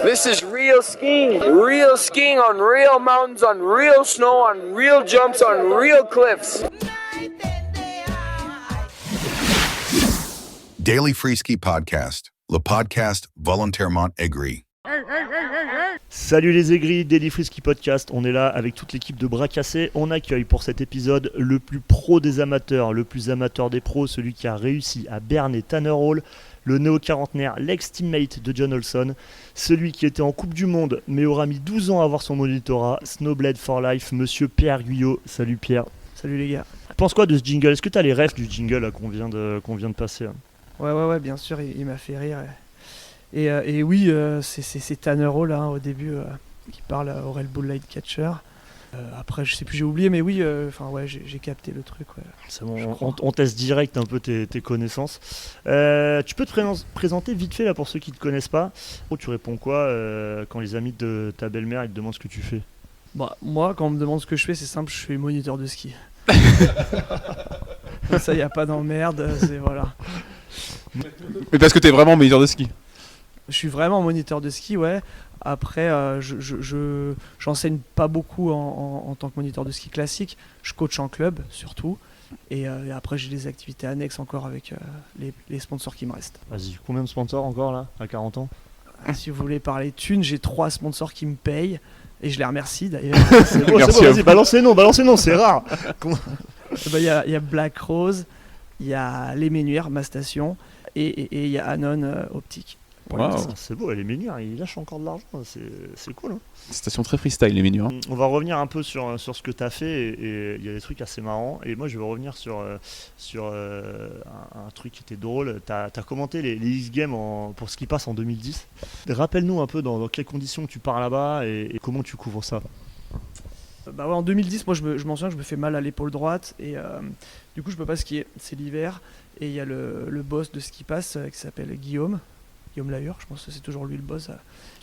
This is real skiing. Real skiing on real mountains, on real snow, on real jumps, on real cliffs. Daily Free Ski Podcast, le podcast volontairement aigri. Salut les aigris, Daily Free Ski Podcast, on est là avec toute l'équipe de Bras Cassés. On accueille pour cet épisode le plus pro des amateurs, le plus amateur des pros, celui qui a réussi à berner Tanner Hall, le néo-quarantenaire, l'ex-teammate de John Olson, celui qui était en Coupe du Monde mais aura mis 12 ans à avoir son monitorat, Snowblade for Life, monsieur Pierre Guyot. Salut Pierre. Salut les gars. Tu penses quoi de ce jingle? Est-ce que tu as les refs du jingle là, qu'on vient de passer là? Ouais, bien sûr, il m'a fait rire. Et oui, c'est Tanner Hall au début qui parle au Red Bull Light Catcher. Après, je sais plus, j'ai oublié, mais oui, j'ai capté le truc. Ouais. C'est bon, on teste direct un peu tes connaissances. Tu peux te présenter vite fait là pour ceux qui ne te connaissent pas. Tu réponds quoi quand les amis de ta belle-mère ils te demandent ce que tu fais? Bah, moi, quand on me demande ce que je fais, c'est simple, je suis moniteur de ski. Comme ça, il n'y a pas d'emmerde, voilà. Mais parce que t'es vraiment moniteur de ski. Je suis vraiment moniteur de ski, ouais. Après, j'enseigne pas beaucoup en tant que moniteur de ski classique. Je coach en club, surtout. Et après, j'ai des activités annexes encore avec les sponsors qui me restent. Vas-y, combien de sponsors encore là, à 40 ans? Si vous voulez parler thunes, j'ai 3 sponsors qui me payent. Et je les remercie d'ailleurs. C'est bon, vas-y, balance les noms, c'est rare. Il y a Black Rose, il y a Les Ménuires, ma station, et il y a Anon Optique. Wow. C'est beau, les Ménuires, ils lâchent encore de l'argent, c'est cool. Hein. Station très freestyle, les Ménuires. On va revenir un peu sur ce que tu as fait, et il y a des trucs assez marrants. Et moi, je vais revenir sur un truc qui était drôle. Tu as commenté les X-Games pour ce qui passe en 2010. Rappelle-nous un peu dans quelles conditions tu pars là-bas et comment tu couvres ça. Bah ouais, en 2010, moi je m'en souviens que je me fais mal à l'épaule droite et du coup je peux pas skier, c'est l'hiver et il y a le boss de Ski Pass qui s'appelle Guillaume Lahure, je pense que c'est toujours lui le boss.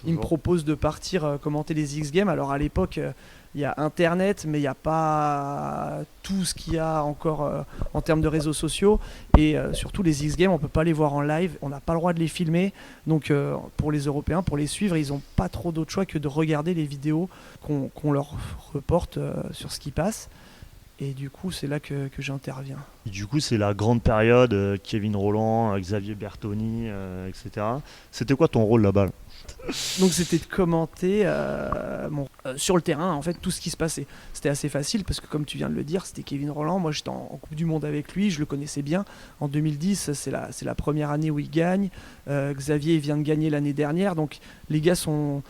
Il me propose de partir commenter les X-Games. Alors à l'époque il y a internet mais il n'y a pas tout ce qu'il y a encore en termes de réseaux sociaux et surtout les X-Games on peut pas les voir en live, on n'a pas le droit de les filmer donc pour les Européens, pour les suivre ils n'ont pas trop d'autre choix que de regarder les vidéos qu'on leur reporte sur ce qui passe et du coup c'est là que j'interviens. Et du coup c'est la grande période, Kevin Rolland, Xavier Bertoni, etc. C'était quoi ton rôle là-bas là? Donc c'était de commenter sur le terrain en fait tout ce qui se passait. C'était assez facile parce que comme tu viens de le dire, c'était Kevin Rolland. Moi j'étais en Coupe du Monde avec lui, je le connaissais bien. En 2010, c'est la première année où il gagne. Xavier vient de gagner l'année dernière, donc les gars sont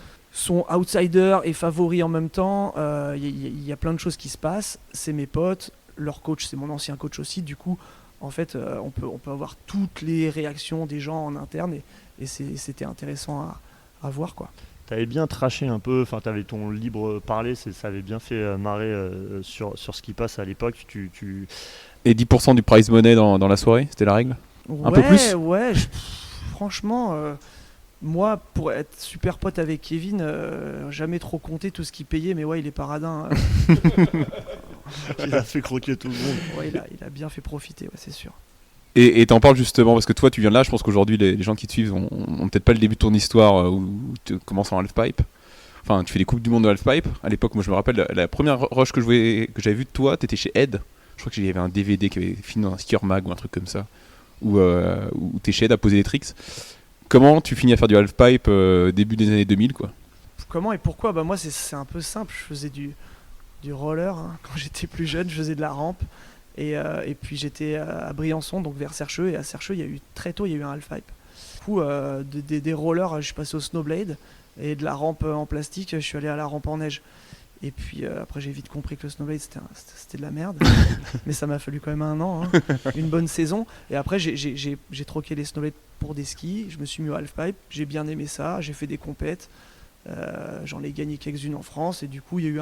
outsiders et favoris en même temps. Il y a plein de choses qui se passent. C'est mes potes, leur coach, c'est mon ancien coach aussi. Du coup, en fait, on peut avoir toutes les réactions des gens en interne et c'était intéressant à voir quoi. T'avais bien traché un peu, enfin t'avais ton libre parler, ça avait bien fait marrer sur ce qui passe à l'époque. Et 10% du prize money dans la soirée, c'était la règle? Un peu plus? Ouais, franchement, moi pour être super pote avec Kevin, jamais trop compté tout ce qu'il payait, mais ouais il est paradin. Il a fait croquer tout le monde. Ouais, il a bien fait profiter, ouais, c'est sûr. Et t'en parles justement parce que toi tu viens de là, je pense qu'aujourd'hui les gens qui te suivent ont peut-être pas le début de ton histoire où tu commences en halfpipe. Enfin tu fais des coupes du monde de halfpipe. À l'époque moi je me rappelle la première rush que j'avais vue de toi, t'étais chez Ed. Je crois qu'il y avait un DVD qui avait fini dans un skieur mag ou un truc comme ça. Où t'es chez Ed à poser des tricks. Comment tu finis à faire du halfpipe début des années 2000 quoi? Comment et pourquoi? Bah moi c'est un peu simple, je faisais du roller quand j'étais plus jeune, je faisais de la rampe. Et puis j'étais à Briançon, donc vers Sercheux, et à Sercheux, très tôt, il y a eu un halfpipe. Du coup, des rollers, je suis passé au snowblade, et de la rampe en plastique, je suis allé à la rampe en neige. Et puis après, j'ai vite compris que le snowblade, c'était de la merde, mais ça m'a fallu quand même 1 an, une bonne saison. Et après, j'ai troqué les snowblades pour des skis, je me suis mis au halfpipe, j'ai bien aimé ça, j'ai fait des compètes, j'en ai gagné quelques-unes en France, et du coup, il y a eu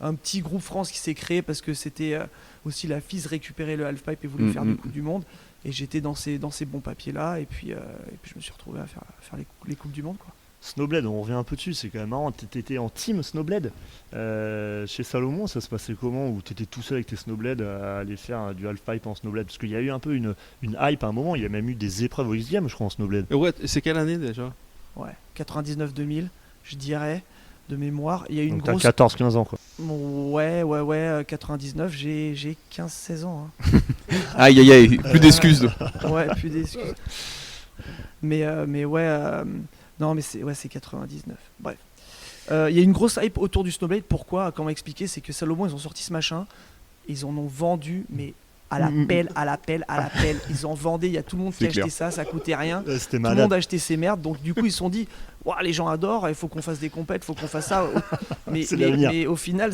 un petit groupe France qui s'est créé parce que c'était aussi la FIS récupérait le halfpipe et voulait faire des Coupes du Monde et j'étais dans ces bons papiers là et puis je me suis retrouvé à faire les Coupes du Monde quoi. Snowblade, on revient un peu dessus, c'est quand même marrant. T'étais en team Snowblade chez Salomon, ça se passait comment? Ou t'étais tout seul avec tes Snowblades à aller faire du halfpipe en Snowblade? Parce qu'il y a eu un peu une hype à un moment, il y a même eu des épreuves au X-Games je crois en Snowblade. Ouais, c'est quelle année déjà? Ouais, 99-2000. je dirais, de mémoire. Il y a eu une Donc grosse... t'as 14-15 ans quoi. Ouais, 99, j'ai 15-16 ans. Aïe aïe aïe, plus d'excuses. Ouais, plus d'excuses. Mais ouais, non, mais c'est 99. Bref. Il y a une grosse hype autour du Snowblade. Pourquoi? Comment expliquer? C'est que Salomon, ils ont sorti ce machin, ils en ont vendu, mais à la pelle. Ils en vendaient, il y a tout le monde qui C'est achetait clair. ça coûtait rien. C'était Tout le malade. monde achetait ces merdes, donc du coup ils se sont dit, ouah, les gens adorent, il faut qu'on fasse des compètes, il faut qu'on fasse ça. C'est l'avenir. Mais au final,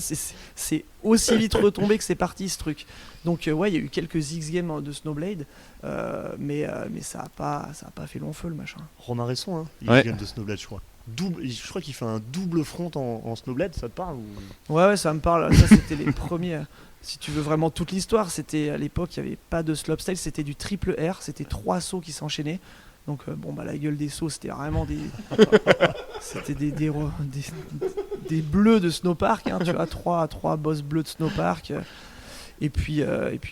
c'est aussi vite retombé que c'est parti ce truc. Donc ouais, il y a eu quelques X-Games de Snowblade, mais ça a pas fait long feu le machin. Romaresson, hein, il Ouais. gagne de Snowblade, je crois. Je crois qu'il fait un double front en Snowblade, ça te parle ou... Ouais, ça me parle. Ça, c'était les premiers. Si tu veux vraiment toute l'histoire, c'était à l'époque, il n'y avait pas de slopestyle, c'était du triple R, c'était 3 sauts qui s'enchaînaient. Donc, bon, bah, la gueule des sauts, c'était vraiment des. C'était des bleus de snowpark, hein, tu vois, 3 boss bleus de snowpark. Et puis,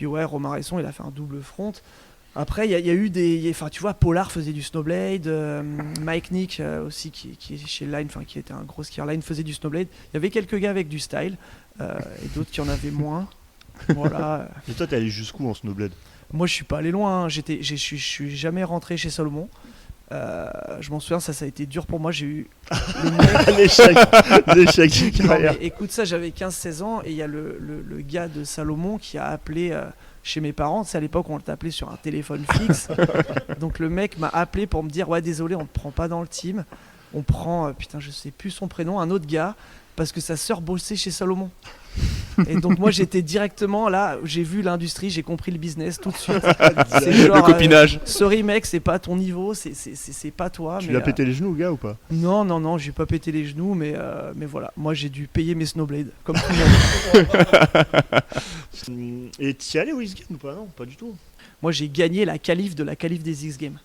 ouais, Romaresson, il a fait un double front. Après, il y a eu des. Enfin, tu vois, Polar faisait du Snowblade, Mike Nick aussi, qui est chez Line, enfin, qui était un gros skier Line, faisait du Snowblade. Il y avait quelques gars avec du style, et d'autres qui en avaient moins. Voilà. Et toi, t'es allé jusqu'où en Snowblade? Moi, je suis pas allé loin, hein. Je suis jamais rentré chez Salomon. Je m'en souviens, ça a été dur pour moi. J'ai eu le mec. L'échec du Non, carrière. mais écoute ça, j'avais 15-16 ans et il y a le gars de Salomon qui a appelé chez mes parents. C'est à l'époque on l'appelait sur un téléphone fixe. Donc le mec m'a appelé pour me dire ouais désolé on te prend pas dans le team. On prend putain je sais plus son prénom, un autre gars parce que sa sœur bossait chez Salomon. Et donc moi j'étais directement là, j'ai vu l'industrie, j'ai compris le business tout de suite. C'est Le genre, copinage. sorry mec, c'est pas ton niveau, c'est pas toi. Tu mais, lui as pété les genoux, gars, ou pas? Non, j'ai pas pété les genoux, mais voilà, moi j'ai dû payer mes Snowblades, comme tout le monde. Et t'y es allé au X-Games ou pas? Non, pas du tout. Moi j'ai gagné la qualif de la qualif des X-Games.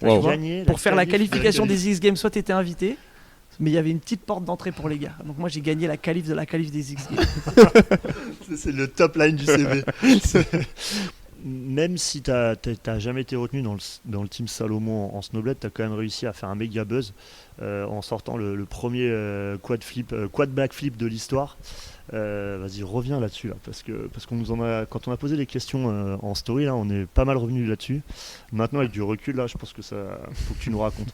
Wow. vois, Gagné Pour faire la qualif de qualification qualif. des X-Games, soit t'étais invité, mais il y avait une petite porte d'entrée pour les gars. Donc moi j'ai gagné la qualif de la qualif des X-Games. C'est le top line du CV. Même si t'as jamais été retenu dans le team Salomon en Snowblade, t'as quand même réussi à faire un méga buzz en sortant le premier quad backflip de l'histoire. Vas-y, reviens là-dessus là, parce qu'on nous en a, quand on a posé les questions en story là, on est pas mal revenu là-dessus. Maintenant avec du recul là, je pense que ça faut que tu nous racontes.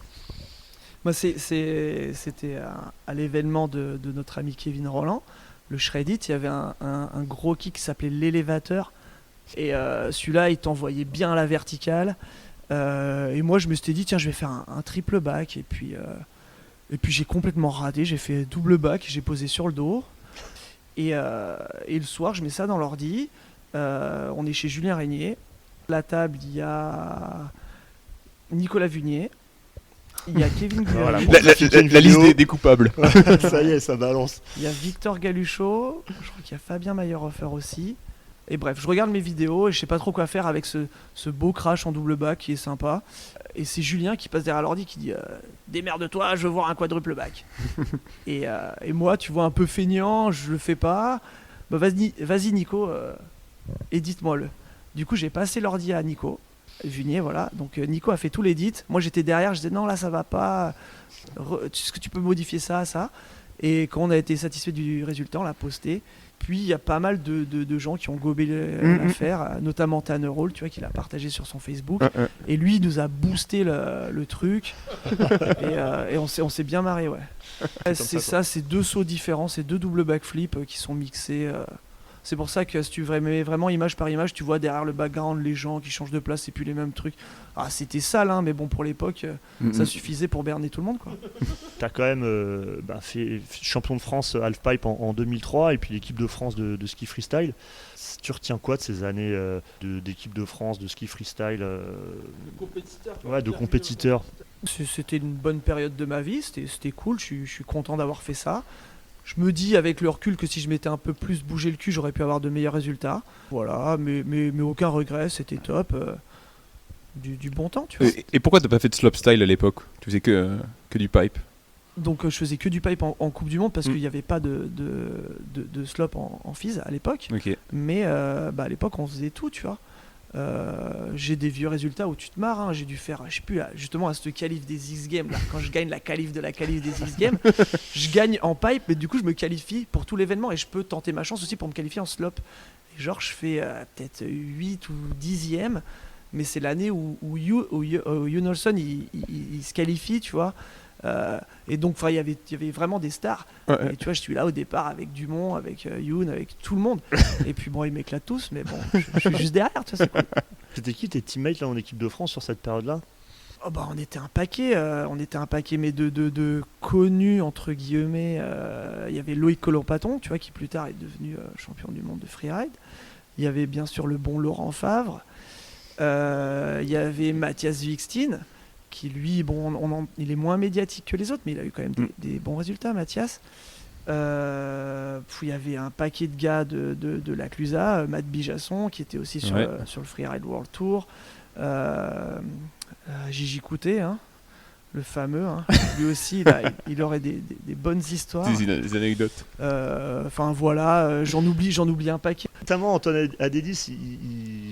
Moi c'était à l'événement de notre ami Kevin Roland, le Shreddit, il y avait un gros kick qui s'appelait l'élévateur. Et celui-là, il t'envoyait bien à la verticale. Et moi, je me suis dit, tiens, je vais faire un triple back. Et puis j'ai complètement raté. J'ai fait double back. J'ai posé sur le dos. Et le soir, je mets ça dans l'ordi. On est chez Julien Régnier. À la table, il y a Nicolas Vunier. Il y a Kevin Voilà. Guillermo. La liste des coupables. Ça y est, ça balance. Il y a Victor Galuchot. Je crois qu'il y a Fabien Mayerhofer aussi. Et bref, je regarde mes vidéos et je sais pas trop quoi faire avec ce beau crash en double back qui est sympa. Et c'est Julien qui passe derrière l'ordi qui dit démerde-toi, je veux voir un quadruple back. et moi, tu vois, un peu feignant, je le fais pas. Bah vas-y Nico, édite-moi-le. Du coup, j'ai passé l'ordi à Nico. Vunier, voilà. Donc Nico a fait tout l'édit. Moi, j'étais derrière, je disais non, là, ça va pas. Est-ce que tu peux modifier ça? Et quand on a été satisfait du résultat, on l'a posté. Puis il y a pas mal de gens qui ont gobé l'affaire, notamment Tannerall, tu vois, qui l'a partagé sur son Facebook. Et lui, il nous a boosté le truc. et on s'est bien marré, ouais. C'est ça, c'est 2 sauts différents, c'est 2 double backflips qui sont mixés. C'est pour ça que si tu mets vraiment image par image, tu vois derrière le background les gens qui changent de place, c'est plus les mêmes trucs. Ah, c'était sale, hein, mais bon, pour l'époque, ça suffisait pour berner tout le monde, quoi. T'as quand même fait champion de France halfpipe en 2003 et puis l'équipe de France de ski freestyle. Tu retiens quoi de ces années d'équipe de France de ski freestyle de compétiteurs. C'était une bonne période de ma vie, c'était cool, je suis content d'avoir fait ça. Je me dis avec le recul que si je m'étais un peu plus bougé le cul, j'aurais pu avoir de meilleurs résultats. Voilà, mais aucun regret, c'était top. Du bon temps, tu vois. Et pourquoi t'as pas fait de slopestyle à l'époque? Tu faisais que du pipe? Donc je faisais que du pipe en Coupe du Monde parce qu'il n'y avait pas de slop en FIS à l'époque. Ok. Mais à l'époque on faisait tout, tu vois. J'ai des vieux résultats où tu te marres, hein. J'ai dû faire, je sais plus, là, justement à cette qualif des X-Games, là, quand je gagne la qualif de la qualif des X-Games, je gagne en pipe, mais du coup je me qualifie pour tout l'événement et je peux tenter ma chance aussi pour me qualifier en slop. Et genre je fais peut-être 8 ou 10e, mais c'est l'année où Nelson il se qualifie, tu vois. Et donc il y avait vraiment des stars. Ouais. Et tu vois, je suis là au départ avec Dumont, avec Youn, avec tout le monde. Et puis bon, ils m'éclatent tous, mais bon, je suis juste derrière, tu vois, c'est cool. C'était qui tes teammates là en équipe de France sur cette période-là? Oh bah, on était un paquet, mais de connus entre guillemets. Il y avait Loïc Colombaton, tu vois, qui plus tard est devenu champion du monde de freeride. Il y avait bien sûr le bon Laurent Favre. Il y avait Mathias Wikstein, qui lui, bon, il est moins médiatique que les autres, mais il a eu quand même des bons résultats, Mathias. Puis il y avait un paquet de gars de la Clusa, Matt Bijasson, qui était aussi sur le Freeride World Tour. Gigi Coutet, hein, le fameux, hein. Lui aussi, il aurait des bonnes histoires. Des anecdotes. Enfin voilà, j'en oublie un paquet. Notamment Antoine Adélis,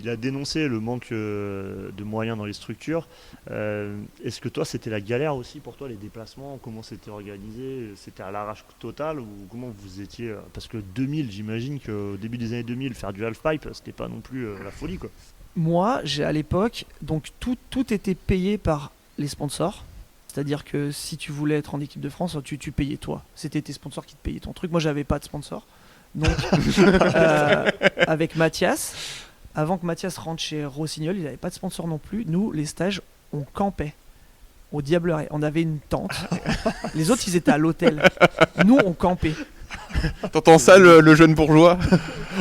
il a dénoncé le manque de moyens dans les structures. Est-ce que toi c'était la galère aussi pour toi, les déplacements, comment c'était organisé? C'était à l'arrache totale ou comment vous étiez? Parce que 2000, j'imagine qu'au début des années 2000, faire du halfpipe, c'était pas non plus la folie, quoi. Moi, à l'époque, donc tout était payé par les sponsors. C'est-à-dire que si tu voulais être en équipe de France, tu payais toi. C'était tes sponsors qui te payaient ton truc. Moi, j'avais pas de sponsor. Donc, avec Mathias, avant que Mathias rentre chez Rossignol, il n'avait pas de sponsor non plus. Nous, les stages, on campait au Diableret. On avait une tente. Les autres, ils étaient à l'hôtel. Nous, on campait. T'entends ça, le jeune bourgeois,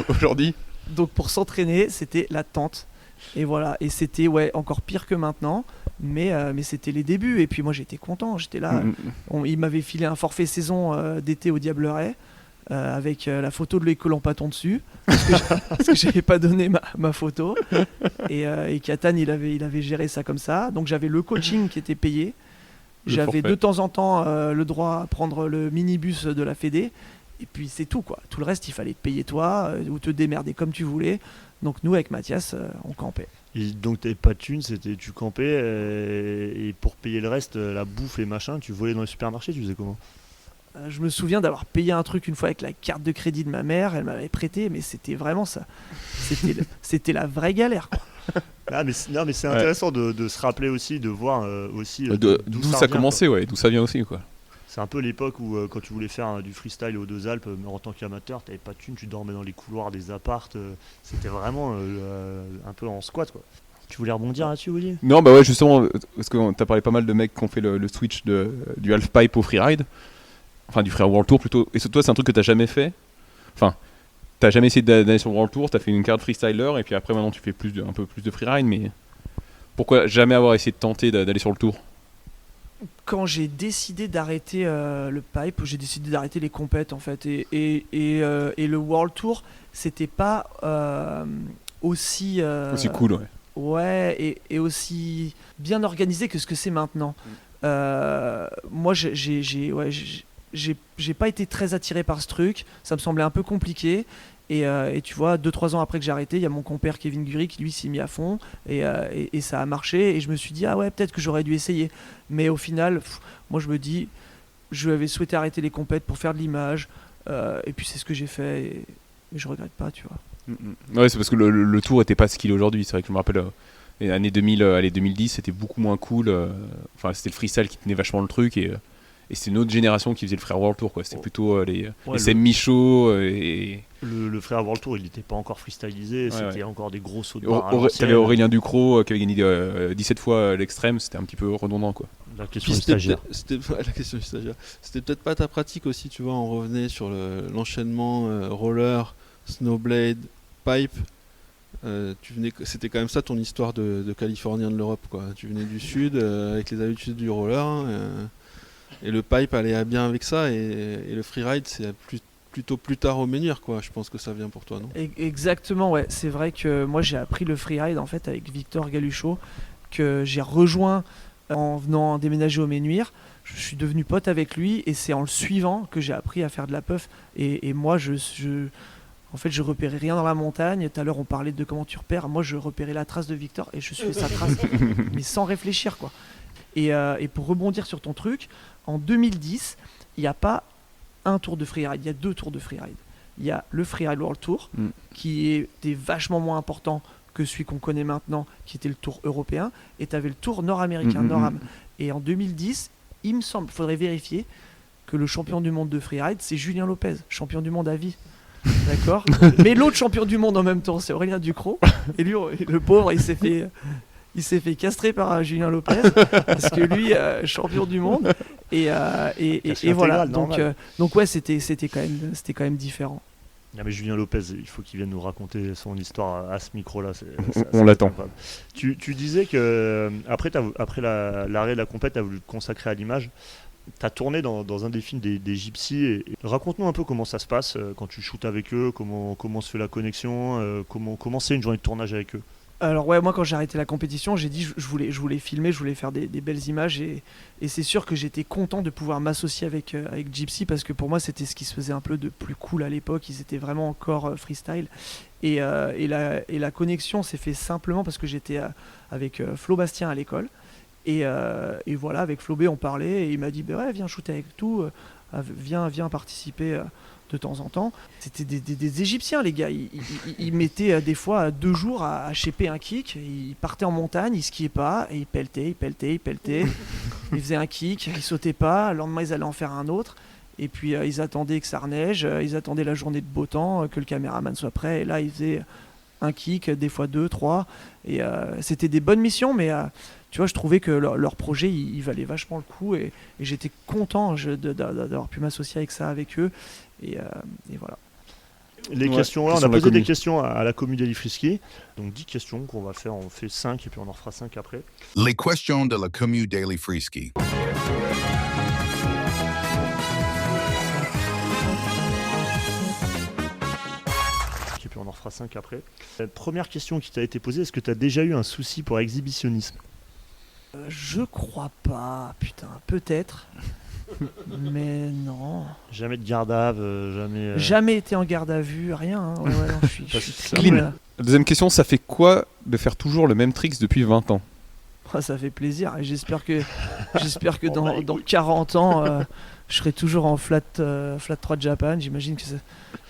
aujourd'hui? Donc, pour s'entraîner, c'était la tente. Et voilà. Et c'était encore pire que maintenant. Mais c'était les débuts. Et puis moi, j'étais content. J'étais là. Il m'avait filé un forfait saison d'été au Diableret. Avec la photo de Loïc Colombaton dessus parce que j'avais pas donné ma photo et Katan il avait géré ça comme ça, donc j'avais le coaching qui était payé, j'avais de temps en temps le droit à prendre le minibus de la Fédé et puis c'est tout quoi, tout le reste il fallait te payer toi ou te démerder comme tu voulais, donc nous avec Mathias on campait. Et donc t'avais pas de thunes, c'était tu campais et pour payer le reste, la bouffe et machin, tu volais dans les supermarchés, tu faisais comment? Je me souviens d'avoir payé un truc une fois avec la carte de crédit de ma mère, elle m'avait prêté, mais c'était vraiment ça. C'était la vraie galère, quoi. Ah, mais c'est intéressant de se rappeler aussi, de voir aussi d'où ça a commencé, d'où ça vient aussi, quoi. C'est un peu l'époque où quand tu voulais faire du freestyle aux Deux Alpes, en tant qu'amateur, t'avais pas de thunes, tu dormais dans les couloirs des appartes, c'était vraiment un peu en squat, quoi. Tu voulais rebondir là-dessus, Olivier? Non, bah ouais, justement, parce que t'as parlé pas mal de mecs qui ont fait le switch du halfpipe au freeride. Enfin, du Freeride World Tour plutôt. Et toi, c'est un truc que t'as jamais fait? Enfin, t'as jamais essayé d'aller sur le World Tour, t'as fait une carte freestyler, et puis après, maintenant, tu fais un peu plus de freeride, mais pourquoi jamais avoir essayé de tenter d'aller sur le Tour? Quand j'ai décidé d'arrêter le pipe, j'ai décidé d'arrêter les compètes, en fait. Et le World Tour, c'était pas aussi cool, ouais. Ouais, et aussi bien organisé que ce que c'est maintenant. Moi, j'ai pas été très attiré par ce truc, ça me semblait un peu compliqué et tu vois 2-3 ans après que j'ai arrêté, il y a mon compère Kevin Gury qui lui s'est mis à fond et ça a marché et je me suis dit ah ouais peut-être que j'aurais dû essayer, mais au final moi je me dis je avais souhaité arrêter les compètes pour faire de l'image et puis c'est ce que j'ai fait et je regrette pas, tu vois. Ouais, c'est parce que le tour était pas ce qu'il est aujourd'hui, c'est vrai que je me rappelle les années 2000, les 2010 c'était beaucoup moins cool, enfin c'était le freestyle qui tenait vachement le truc et c'était une autre génération qui faisait le Freeride World Tour, quoi. C'était plutôt les Sam Michaud et... Le Freeride World Tour, il n'était pas encore freestylisé, c'était encore des gros sauts de barre. T'avais Aurélien Ducrot qui avait gagné 17 fois l'extrême, c'était un petit peu redondant, quoi. La question du stagiaire. C'était peut-être pas ta pratique aussi, tu vois, on revenait sur l'enchaînement roller, snowblade, pipe. C'était quand même ça ton histoire de Californien de l'Europe, quoi. Tu venais du sud avec les habitudes du roller et le pipe allait bien avec ça et le freeride c'est plutôt plus tard au menhir, quoi. Je pense que ça vient pour toi, non? Exactement, ouais. C'est vrai que moi j'ai appris le freeride en fait avec Victor Galuchot que j'ai rejoint en venant déménager au Menhir. Je suis devenu pote avec lui et c'est en le suivant que j'ai appris à faire de la puff et moi En fait, je repérais rien dans la montagne. Tout à l'heure, on parlait de comment tu repères. Moi, je repérais la trace de Victor et je suivais sa trace, mais sans réfléchir, quoi. Et pour rebondir sur ton truc, en 2010, il n'y a pas un tour de freeride, il y a 2 tours de freeride. Il y a le Freeride World Tour, qui était vachement moins important que celui qu'on connaît maintenant, qui était le tour européen, et tu avais le tour nord-américain, Nord-Am. Et en 2010, il me semble, il faudrait vérifier, que le champion du monde de freeride, c'est Julien Lopez, champion du monde à vie. D'accord. Mais l'autre champion du monde en même temps, c'est Aurélien Ducrot. Et lui, le pauvre, il s'est fait castrer par Julien Lopez, parce que lui, champion du monde. Et voilà. Donc ouais, c'était quand même différent. Ah mais Julien Lopez, il faut qu'il vienne nous raconter son histoire à ce micro-là. On l'attend. Tu disais que après l'arrêt de la compète, tu as voulu te consacrer à l'image. Tu as tourné dans un des films des Gypsies. Et raconte-nous un peu comment ça se passe quand tu shootes avec eux, comment se fait la connexion, comment c'est une journée de tournage avec eux. Alors ouais, moi quand j'ai arrêté la compétition, j'ai dit je voulais filmer, je voulais faire des belles images et c'est sûr que j'étais content de pouvoir m'associer avec Gypsy parce que pour moi c'était ce qui se faisait un peu de plus cool à l'époque, ils étaient vraiment encore freestyle et la connexion s'est fait simplement parce que j'étais avec Flo Bastien à l'école et voilà, avec Flo B on parlait et il m'a dit bah ouais, viens shooter avec tout, viens participer de temps en temps. C'était des Égyptiens, les gars. Ils mettaient des fois 2 jours à shaper un kick. Ils partaient en montagne, ils skiaient pas, et ils peletaient. Ils faisaient un kick, ils sautaient pas. Le lendemain, ils allaient en faire un autre. Et puis, ils attendaient que ça reneige. Ils attendaient la journée de beau temps, que le caméraman soit prêt. Et là, ils faisaient un kick, des fois 2, 3. Et c'était des bonnes missions, mais tu vois, je trouvais que leur projet, il valait vachement le coup. Et j'étais content d'avoir pu m'associer avec eux. Et voilà. Les questions, là, on a posé des questions à la commu d'Eli Frisky. Donc 10 questions qu'on va faire, on fait 5 et puis on en fera 5 après. Les questions de la commu d'Eli Frisky. Et puis on en fera 5 après. La première question qui t'a été posée, est-ce que tu as déjà eu un souci pour exhibitionnisme ? Je crois pas, putain, peut-être. Mais non. Jamais de garde à vue, jamais. Jamais été en garde à vue, rien. Hein. Ouais, non, je suis clean. La deuxième question, ça fait quoi de faire toujours le même tricks depuis 20 ans ? Oh, ça fait plaisir. Et j'espère que dans 40 ans, je serai toujours en flat 3 Japan. J'imagine que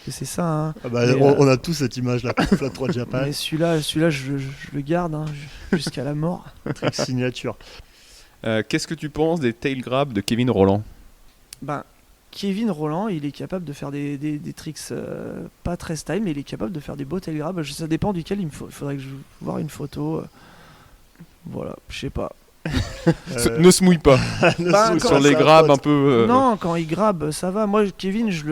c'est ça. Hein. Ah bah, on a tous cette image-là, flat 3 Japan. Mais celui-là je le garde hein, jusqu'à la mort. Trick signature. Qu'est-ce que tu penses des tail grabs de Kevin Rolland ? Ben, Kevin Rolland, il est capable de faire des tricks pas très style, mais il est capable de faire des beaux tail grabs. Ça dépend duquel il faudrait que je voie une photo. Voilà, je sais pas. Ne se mouille pas. Sur les grabs un peu. Non, quand il grabe, ça va. Moi, Kevin, je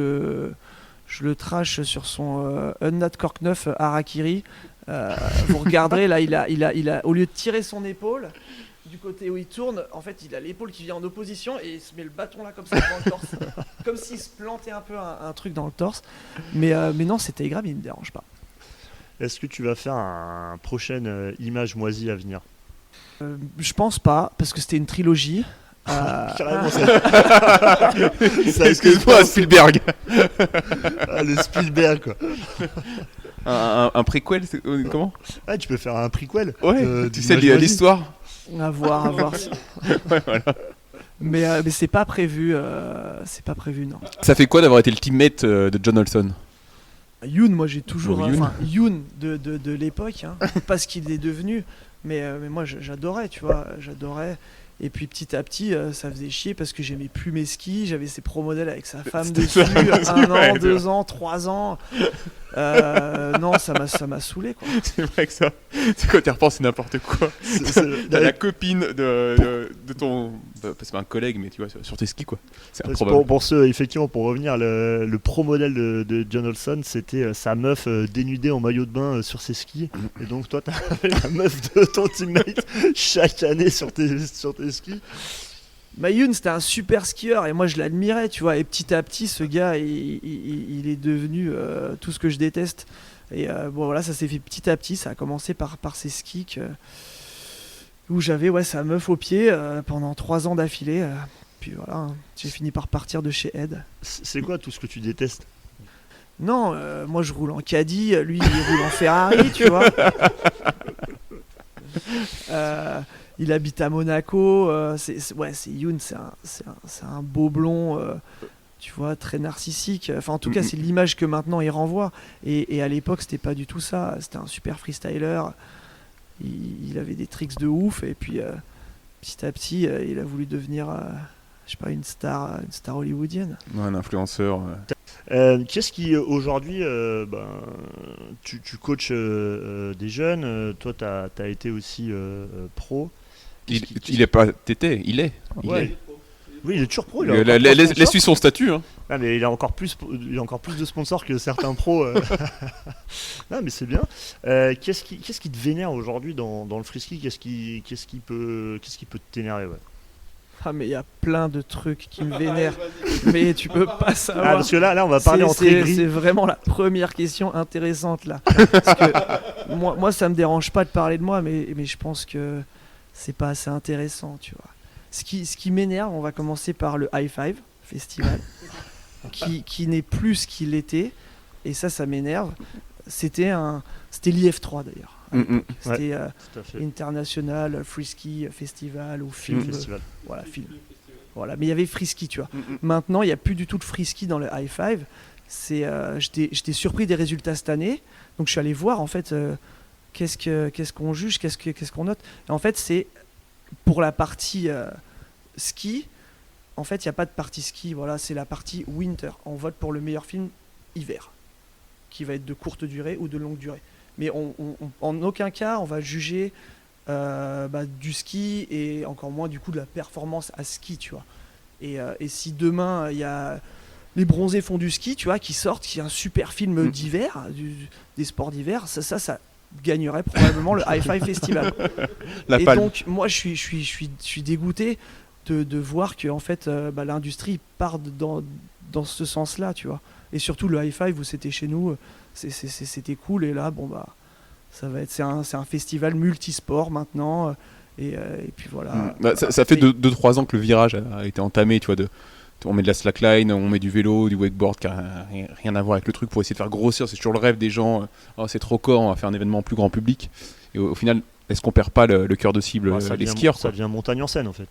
le trash sur son Unnat Cork 9 Harakiri. Vous regarderez, là, il a, au lieu de tirer son épaule, du côté où il tourne, en fait, il a l'épaule qui vient en opposition et il se met le bâton là comme ça dans le torse. Comme s'il se plantait un peu un truc dans le torse. Mais non, c'était grave, il me dérange pas. Est-ce que tu vas faire un prochaine image moisie à venir ? Je pense pas, parce que c'était une trilogie. Carrément, ça Excuse-moi, Spielberg. Le Spielberg, quoi. Un préquel, comment ? Ah, tu peux faire un prequel. Ouais, tu sais l'histoire. À voir. Ouais, voilà. Mais c'est pas prévu, non. Ça fait quoi d'avoir été le teammate de John Olson ? Youn, moi j'ai toujours... Youn. Youn de l'époque, hein, pas ce qu'il est devenu, mais moi j'adorais, tu vois, j'adorais. Et puis petit à petit, ça faisait chier parce que j'aimais plus mes skis, j'avais ses pro modèles avec sa femme dessus, 1 an, 2 ans, 3 ans. Non, ça m'a saoulé, quoi. C'est vrai que ça, c'est quand tu repenses, c'est n'importe quoi. T'as la copine de ton... c'est pas un collègue, mais tu vois, sur tes skis, quoi. C'est improbable. Pour ceux, effectivement, pour revenir, le pro modèle de John Olson, c'était sa meuf dénudée en maillot de bain sur ses skis. Et donc toi, t'avais la meuf de ton teammate chaque année sur tes skis. Youn, c'était un super skieur et moi je l'admirais, tu vois. Et petit à petit, ce gars, il est devenu tout ce que je déteste. Et bon, voilà, ça s'est fait petit à petit. Ça a commencé par ses skis où j'avais sa meuf au pied pendant 3 ans d'affilée. Puis voilà, j'ai fini par partir de chez Ed. C'est quoi tout ce que tu détestes ? Non, moi je roule en Caddy, lui il roule en Ferrari, tu vois. Il habite à Monaco. C'est Youn, c'est un beau blond, tu vois, très narcissique. Enfin, en tout cas, c'est l'image que maintenant il renvoie. Et à l'époque, c'était pas du tout ça. C'était un super freestyler. Il avait des tricks de ouf. Et puis, petit à petit, il a voulu devenir, je sais pas, une star hollywoodienne. Ouais, un influenceur. Qu'est-ce qui aujourd'hui, tu coaches des jeunes, toi tu as été aussi pro. Il est pas tété, il est. Ouais. Oui, il est toujours pro. Laisse-lui son statut. Hein. Ah, mais il a encore plus de sponsors que certains pros. Non, mais c'est bien. Qu'est-ce qui te vénère aujourd'hui dans le freeski? Qu'est-ce qui peut t'énerver, ouais. Ah, mais il y a plein de trucs qui me vénèrent, mais tu peux pas savoir. Ah, parce que là on va parler entre aigris. C'est vraiment la première question intéressante là. Parce que moi ça me dérange pas de parler de moi, mais je pense que c'est pas assez intéressant, tu vois. Ce qui m'énerve, on va commencer par le High Five Festival, qui n'est plus ce qu'il était, et ça m'énerve. C'était l'IF3 d'ailleurs. C'était International Freeski Festival ou Film Festival. Film. Voilà, mais il y avait Freeski, tu vois. Maintenant, il n'y a plus du tout de Freeski dans le High Five. J'étais surpris des résultats cette année. Donc je suis allé voir en fait qu'est-ce qu'on juge, qu'est-ce qu'on note. Et en fait, c'est pour la partie ski. En fait, il n'y a pas de partie ski. Voilà, c'est la partie winter. On vote pour le meilleur film hiver, qui va être de courte durée ou de longue durée. Mais en aucun cas, on va juger du ski et encore moins du coup de la performance à ski, tu vois. Et si demain, il y a Les Bronzés font du ski, tu vois, qui sortent, qui est un super film d'hiver, des sports d'hiver, ça gagnerait probablement le High Five Festival. Donc, moi, je suis dégoûté de voir que en fait, l'industrie part dans ce sens-là, tu vois. Et surtout le High Five où c'était chez nous, c'était cool. Et là, c'est un festival multisport maintenant. Et puis voilà. Ça fait 2-3 ans que le virage a été entamé, tu vois. On met de la slackline, on met du vélo, du wakeboard qui n'a rien à voir avec le truc pour essayer de faire grossir. C'est toujours le rêve des gens. C'est trop corps, on va faire un événement plus grand public. Et au final, est-ce qu'on perd pas le cœur de cible, les skieurs, ça devient montagne en scène en fait.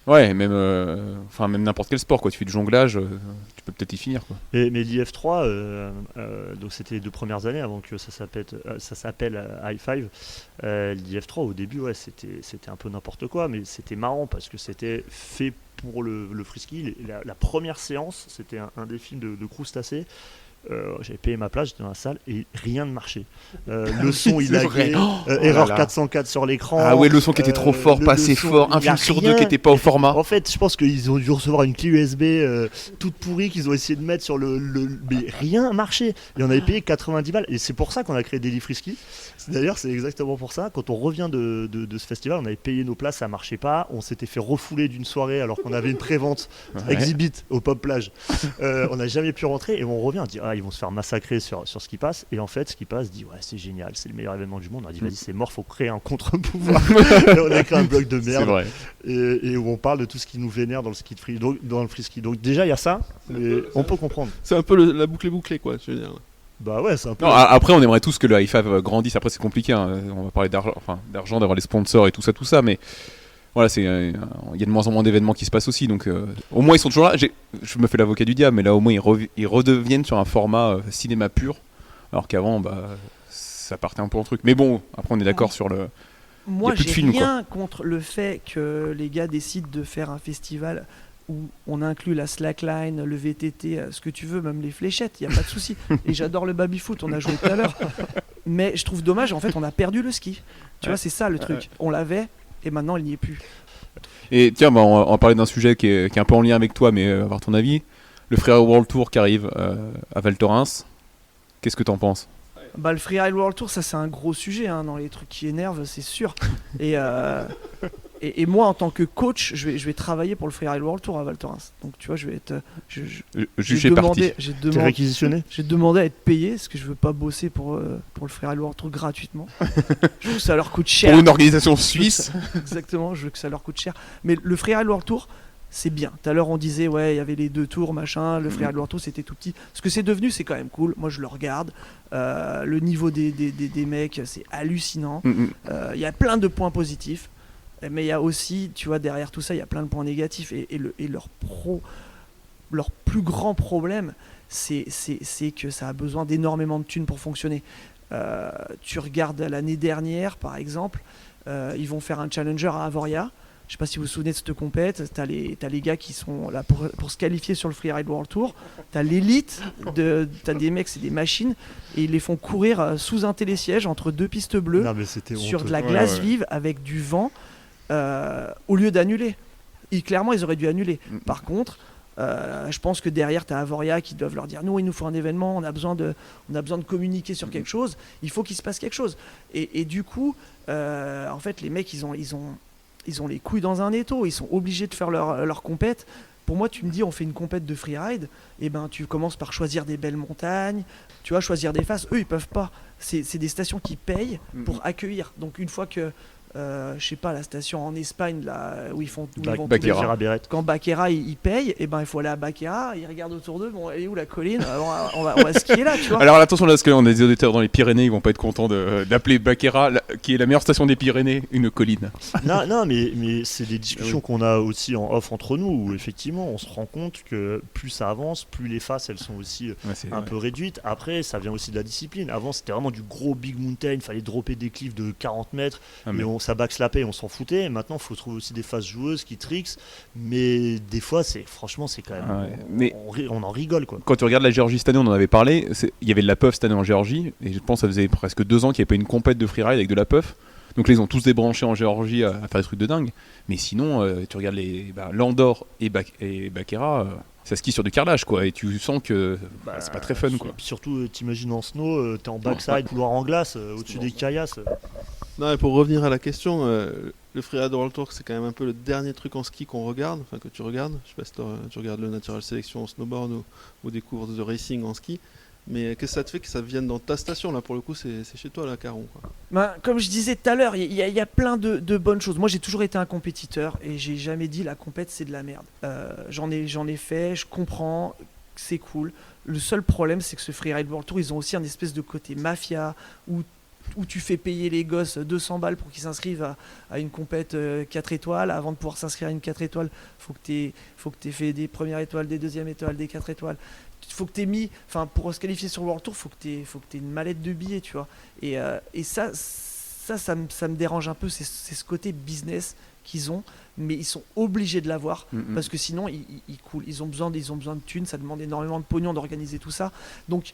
Ouais, même n'importe quel sport, quoi. Tu fais du jonglage, tu peux peut-être y finir, quoi. Mais l'IF3, donc c'était les 2 premières années avant que ça s'appelle High Five. L'IF3 au début, ouais, c'était un peu n'importe quoi, mais c'était marrant parce que c'était fait pour le freeski. La première séance, c'était un des films de crustacés. J'avais payé ma place, j'étais dans la salle et rien ne marchait. Le son il laguait, erreur 404 sur l'écran. Ah ouais, le son qui était trop fort, pas assez fort, un film sur 2 qui était pas au format. En fait, je pense qu'ils ont dû recevoir une clé USB toute pourrie qu'ils ont essayé de mettre sur mais rien marchait. Et on avait payé 90 balles et c'est pour ça qu'on a créé Daily Freeski. D'ailleurs, c'est exactement pour ça. Quand on revient de ce festival, on avait payé nos places, ça marchait pas. On s'était fait refouler d'une soirée alors qu'on avait une prévente exhibit au Pop Plage. On n'a jamais pu rentrer et on revient, on dit ils vont se faire massacrer sur ce qui passe. Et en fait, ce qui passe dit ouais, c'est génial, c'est le meilleur événement du monde. On a dit vas-y, c'est mort, faut créer un contre-pouvoir. Et on a créé un blog de merde. C'est vrai. Et où on parle de tout ce qui nous vénère dans le ski de free, dans le freeski. Donc déjà, il y a ça, mais on peut comprendre. C'est un peu la boucle est bouclée, quoi, je veux dire. Bah ouais, c'est un peu. Non, après, on aimerait tous que le High Five grandisse. Après, c'est compliqué. On va parler d'argent, d'avoir les sponsors et tout ça. Mais voilà, il y a de moins en moins d'événements qui se passent aussi. Donc, au moins, ils sont toujours là. Je me fais l'avocat du diable, mais là, au moins, ils redeviennent sur un format cinéma pur. Alors qu'avant, ça partait un peu en truc. Mais bon, après, on est d'accord sur le. Moi, j'ai rien contre le fait que les gars décident de faire un festival où on inclut la slackline, le VTT, ce que tu veux, même les fléchettes, il n'y a pas de souci. Et j'adore le baby-foot, on a joué tout à l'heure. Mais je trouve dommage, en fait, on a perdu le ski. Tu vois, c'est ça le truc. On l'avait, et maintenant, il n'y est plus. Et tiens, on va parler d'un sujet qui est un peu en lien avec toi, mais avoir ton avis. Le Freeride World Tour qui arrive à Val Thorens, qu'est-ce que t'en penses ? Le Freeride World Tour, ça c'est un gros sujet dans les trucs qui énervent, c'est sûr. Et moi, en tant que coach, je vais travailler pour le Freeride World Tour à Val Thorens. Donc tu vois, je vais être. J'ai demandé. T'es réquisitionné ? J'ai demandé à être payé parce que je veux pas bosser pour le Freeride World Tour gratuitement. Je veux que ça leur coûte cher. Pour une organisation suisse. Exactement, je veux que ça leur coûte cher. Mais le Freeride World Tour, c'est bien. Tout à l'heure, on disait, ouais, il y avait les 2 tours, machin, le Freeride World Tour, c'était tout petit. Ce que c'est devenu, c'est quand même cool. Moi, je le regarde. Le niveau des mecs, c'est hallucinant. Il y a plein de points positifs. Mais il y a aussi, tu vois, derrière tout ça, il y a plein de points négatifs. Et leur plus grand problème, c'est que ça a besoin d'énormément de thunes pour fonctionner. Tu regardes l'année dernière, par exemple, ils vont faire un challenger à Avoria. Je sais pas si vous vous souvenez de cette compète. T'as les gars qui sont là pour se qualifier sur le Freeride World Tour. T'as l'élite, t'as des mecs, c'est des machines, et ils les font courir sous un télésiège entre 2 pistes bleues Non, mais c'était sur honteux. de la glace vive avec du vent, au lieu d'annuler. Clairement, ils auraient dû annuler. Par contre, je pense que derrière, tu as Avoria qui doivent leur dire nous, il nous faut un événement, on a besoin de communiquer sur quelque chose, il faut qu'il se passe quelque chose. Et du coup, en fait, les mecs, ils ont les couilles dans un étau, ils sont obligés de faire leur compète. Pour moi, tu me dis, on fait une compète de freeride, et ben tu commences par choisir des belles montagnes, tu vois, choisir des faces. Eux, ils peuvent pas. C'est des stations qui payent pour accueillir. Donc une fois que je sais pas, la station en Espagne là où ils vont Baqueira. quand Baqueira il paye, et ben il faut aller à Baqueira, ils regardent autour d'eux, bon, elle est où la colline, on va skier là, tu vois. Alors attention là, parce qu'on a des auditeurs dans les Pyrénées, ils vont pas être contents d'appeler Baqueira, qui est la meilleure station des Pyrénées, une colline. Non, mais c'est des discussions qu'on a aussi en off entre nous, où effectivement on se rend compte que plus ça avance, plus les faces elles sont aussi un peu réduites. Après, ça vient aussi de la discipline. Avant, c'était vraiment du gros big mountain, fallait dropper des cliffs de 40 mètres, ça backslappait, on s'en foutait. Maintenant, il faut trouver aussi des faces joueuses qui tricks, mais des fois, franchement, c'est quand même. On en rigole, quoi. Quand tu regardes la Géorgie cette année, on en avait parlé, il y avait de la puff cette année en Géorgie, et je pense que ça faisait presque 2 ans qu'il n'y avait pas une compète de freeride avec de la puff. Donc là, ils ont tous débranché en Géorgie à faire des trucs de dingue. Mais sinon, tu regardes Landor et Baqueira, ça skie sur du carrelage, quoi, et tu sens que c'est pas très fun, quoi. Et puis surtout, t'imagines en snow, t'es en backside, couloir en glace, au-dessus des caillasses. Non, et pour revenir à la question, le Freeride World Tour, c'est quand même un peu le dernier truc en ski qu'on regarde, enfin que tu regardes. Je sais pas si tu regardes le Natural Selection en snowboard ou des courses de racing en ski. Mais qu'est-ce que ça te fait que ça vienne dans ta station là? Pour le coup, c'est chez toi là, Caron, quoi. Comme je disais tout à l'heure, il y a plein de bonnes choses. Moi, j'ai toujours été un compétiteur et j'ai jamais dit la compète c'est de la merde. J'en ai fait, je comprends, c'est cool. Le seul problème, c'est que ce Freeride World Tour, ils ont aussi un espèce de côté mafia où tu fais payer les gosses 200 balles pour qu'ils s'inscrivent à une compète 4 étoiles. Avant de pouvoir s'inscrire à une 4 étoiles, faut que t'aies fait des premières étoiles, des deuxièmes étoiles, des 4 étoiles. Faut que t'aies mis, enfin, pour se qualifier sur le World Tour, faut que t'aies une mallette de billets, tu vois. Et ça me dérange un peu, c'est ce côté business qu'ils ont, mais ils sont obligés de l'avoir parce que sinon ils coulent. Ils ont besoin de thunes, ça demande énormément de pognon d'organiser tout ça. Donc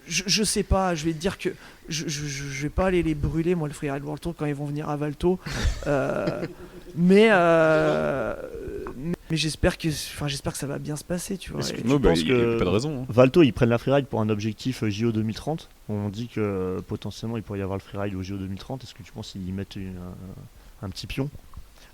je sais pas, je vais te dire que je vais pas aller les brûler, moi, le Freeride World Tour, quand ils vont venir à Valto. Mais j'espère que ça va bien se passer, tu vois. Est-ce que Non, tu penses il y a que pas de raison. Valto, ils prennent la freeride pour un objectif JO 2030? On dit que potentiellement il pourrait y avoir le freeride au JO 2030. Est-ce que tu penses qu'ils y mettent un petit pion?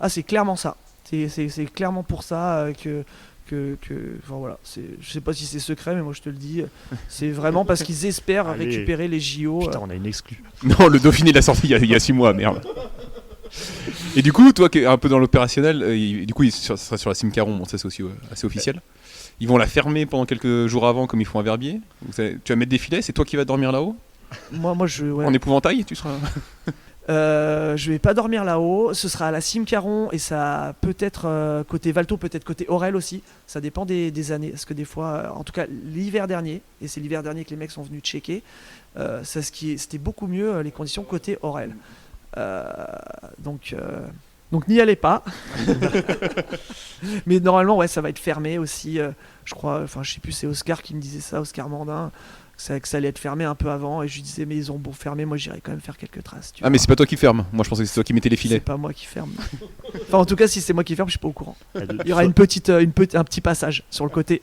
Ah, c'est clairement ça. C'est clairement pour ça que enfin voilà, je sais pas si c'est secret, mais moi je te le dis, c'est vraiment parce qu'ils espèrent récupérer les JO. Putain, on a une exclue. Non, le Dauphiné l'a sorti il y a 6 mois, merde. Et du coup, toi qui es un peu dans l'opérationnel, du coup il sera sur la Simcaron, bon, ça c'est aussi assez officiel. Ils vont la fermer pendant quelques jours avant, comme ils font à Verbier. Tu vas mettre des filets, c'est toi qui vas dormir là-haut? Moi ouais. En épouvantail, tu seras. Je vais pas dormir là-haut, ce sera à la Simcaron, et ça peut-être côté Valto, peut-être côté Aurel aussi, ça dépend des années, parce que des fois, en tout cas l'hiver dernier, et c'est l'hiver dernier que les mecs sont venus checker, c'était beaucoup mieux les conditions côté Aurel. Donc n'y allez pas. Mais normalement, ouais, ça va être fermé aussi, je crois, enfin je sais plus, c'est Oscar qui me disait ça, Oscar Mandin, que ça allait être fermé un peu avant, et je lui disais mais ils ont beau fermer, moi j'irai quand même faire quelques traces. Mais c'est pas toi qui ferme, moi je pensais que c'est toi qui mettais les filets. C'est pas moi qui ferme. Enfin en tout cas si c'est moi qui ferme, je suis pas au courant. Il y aura un petit passage sur le côté.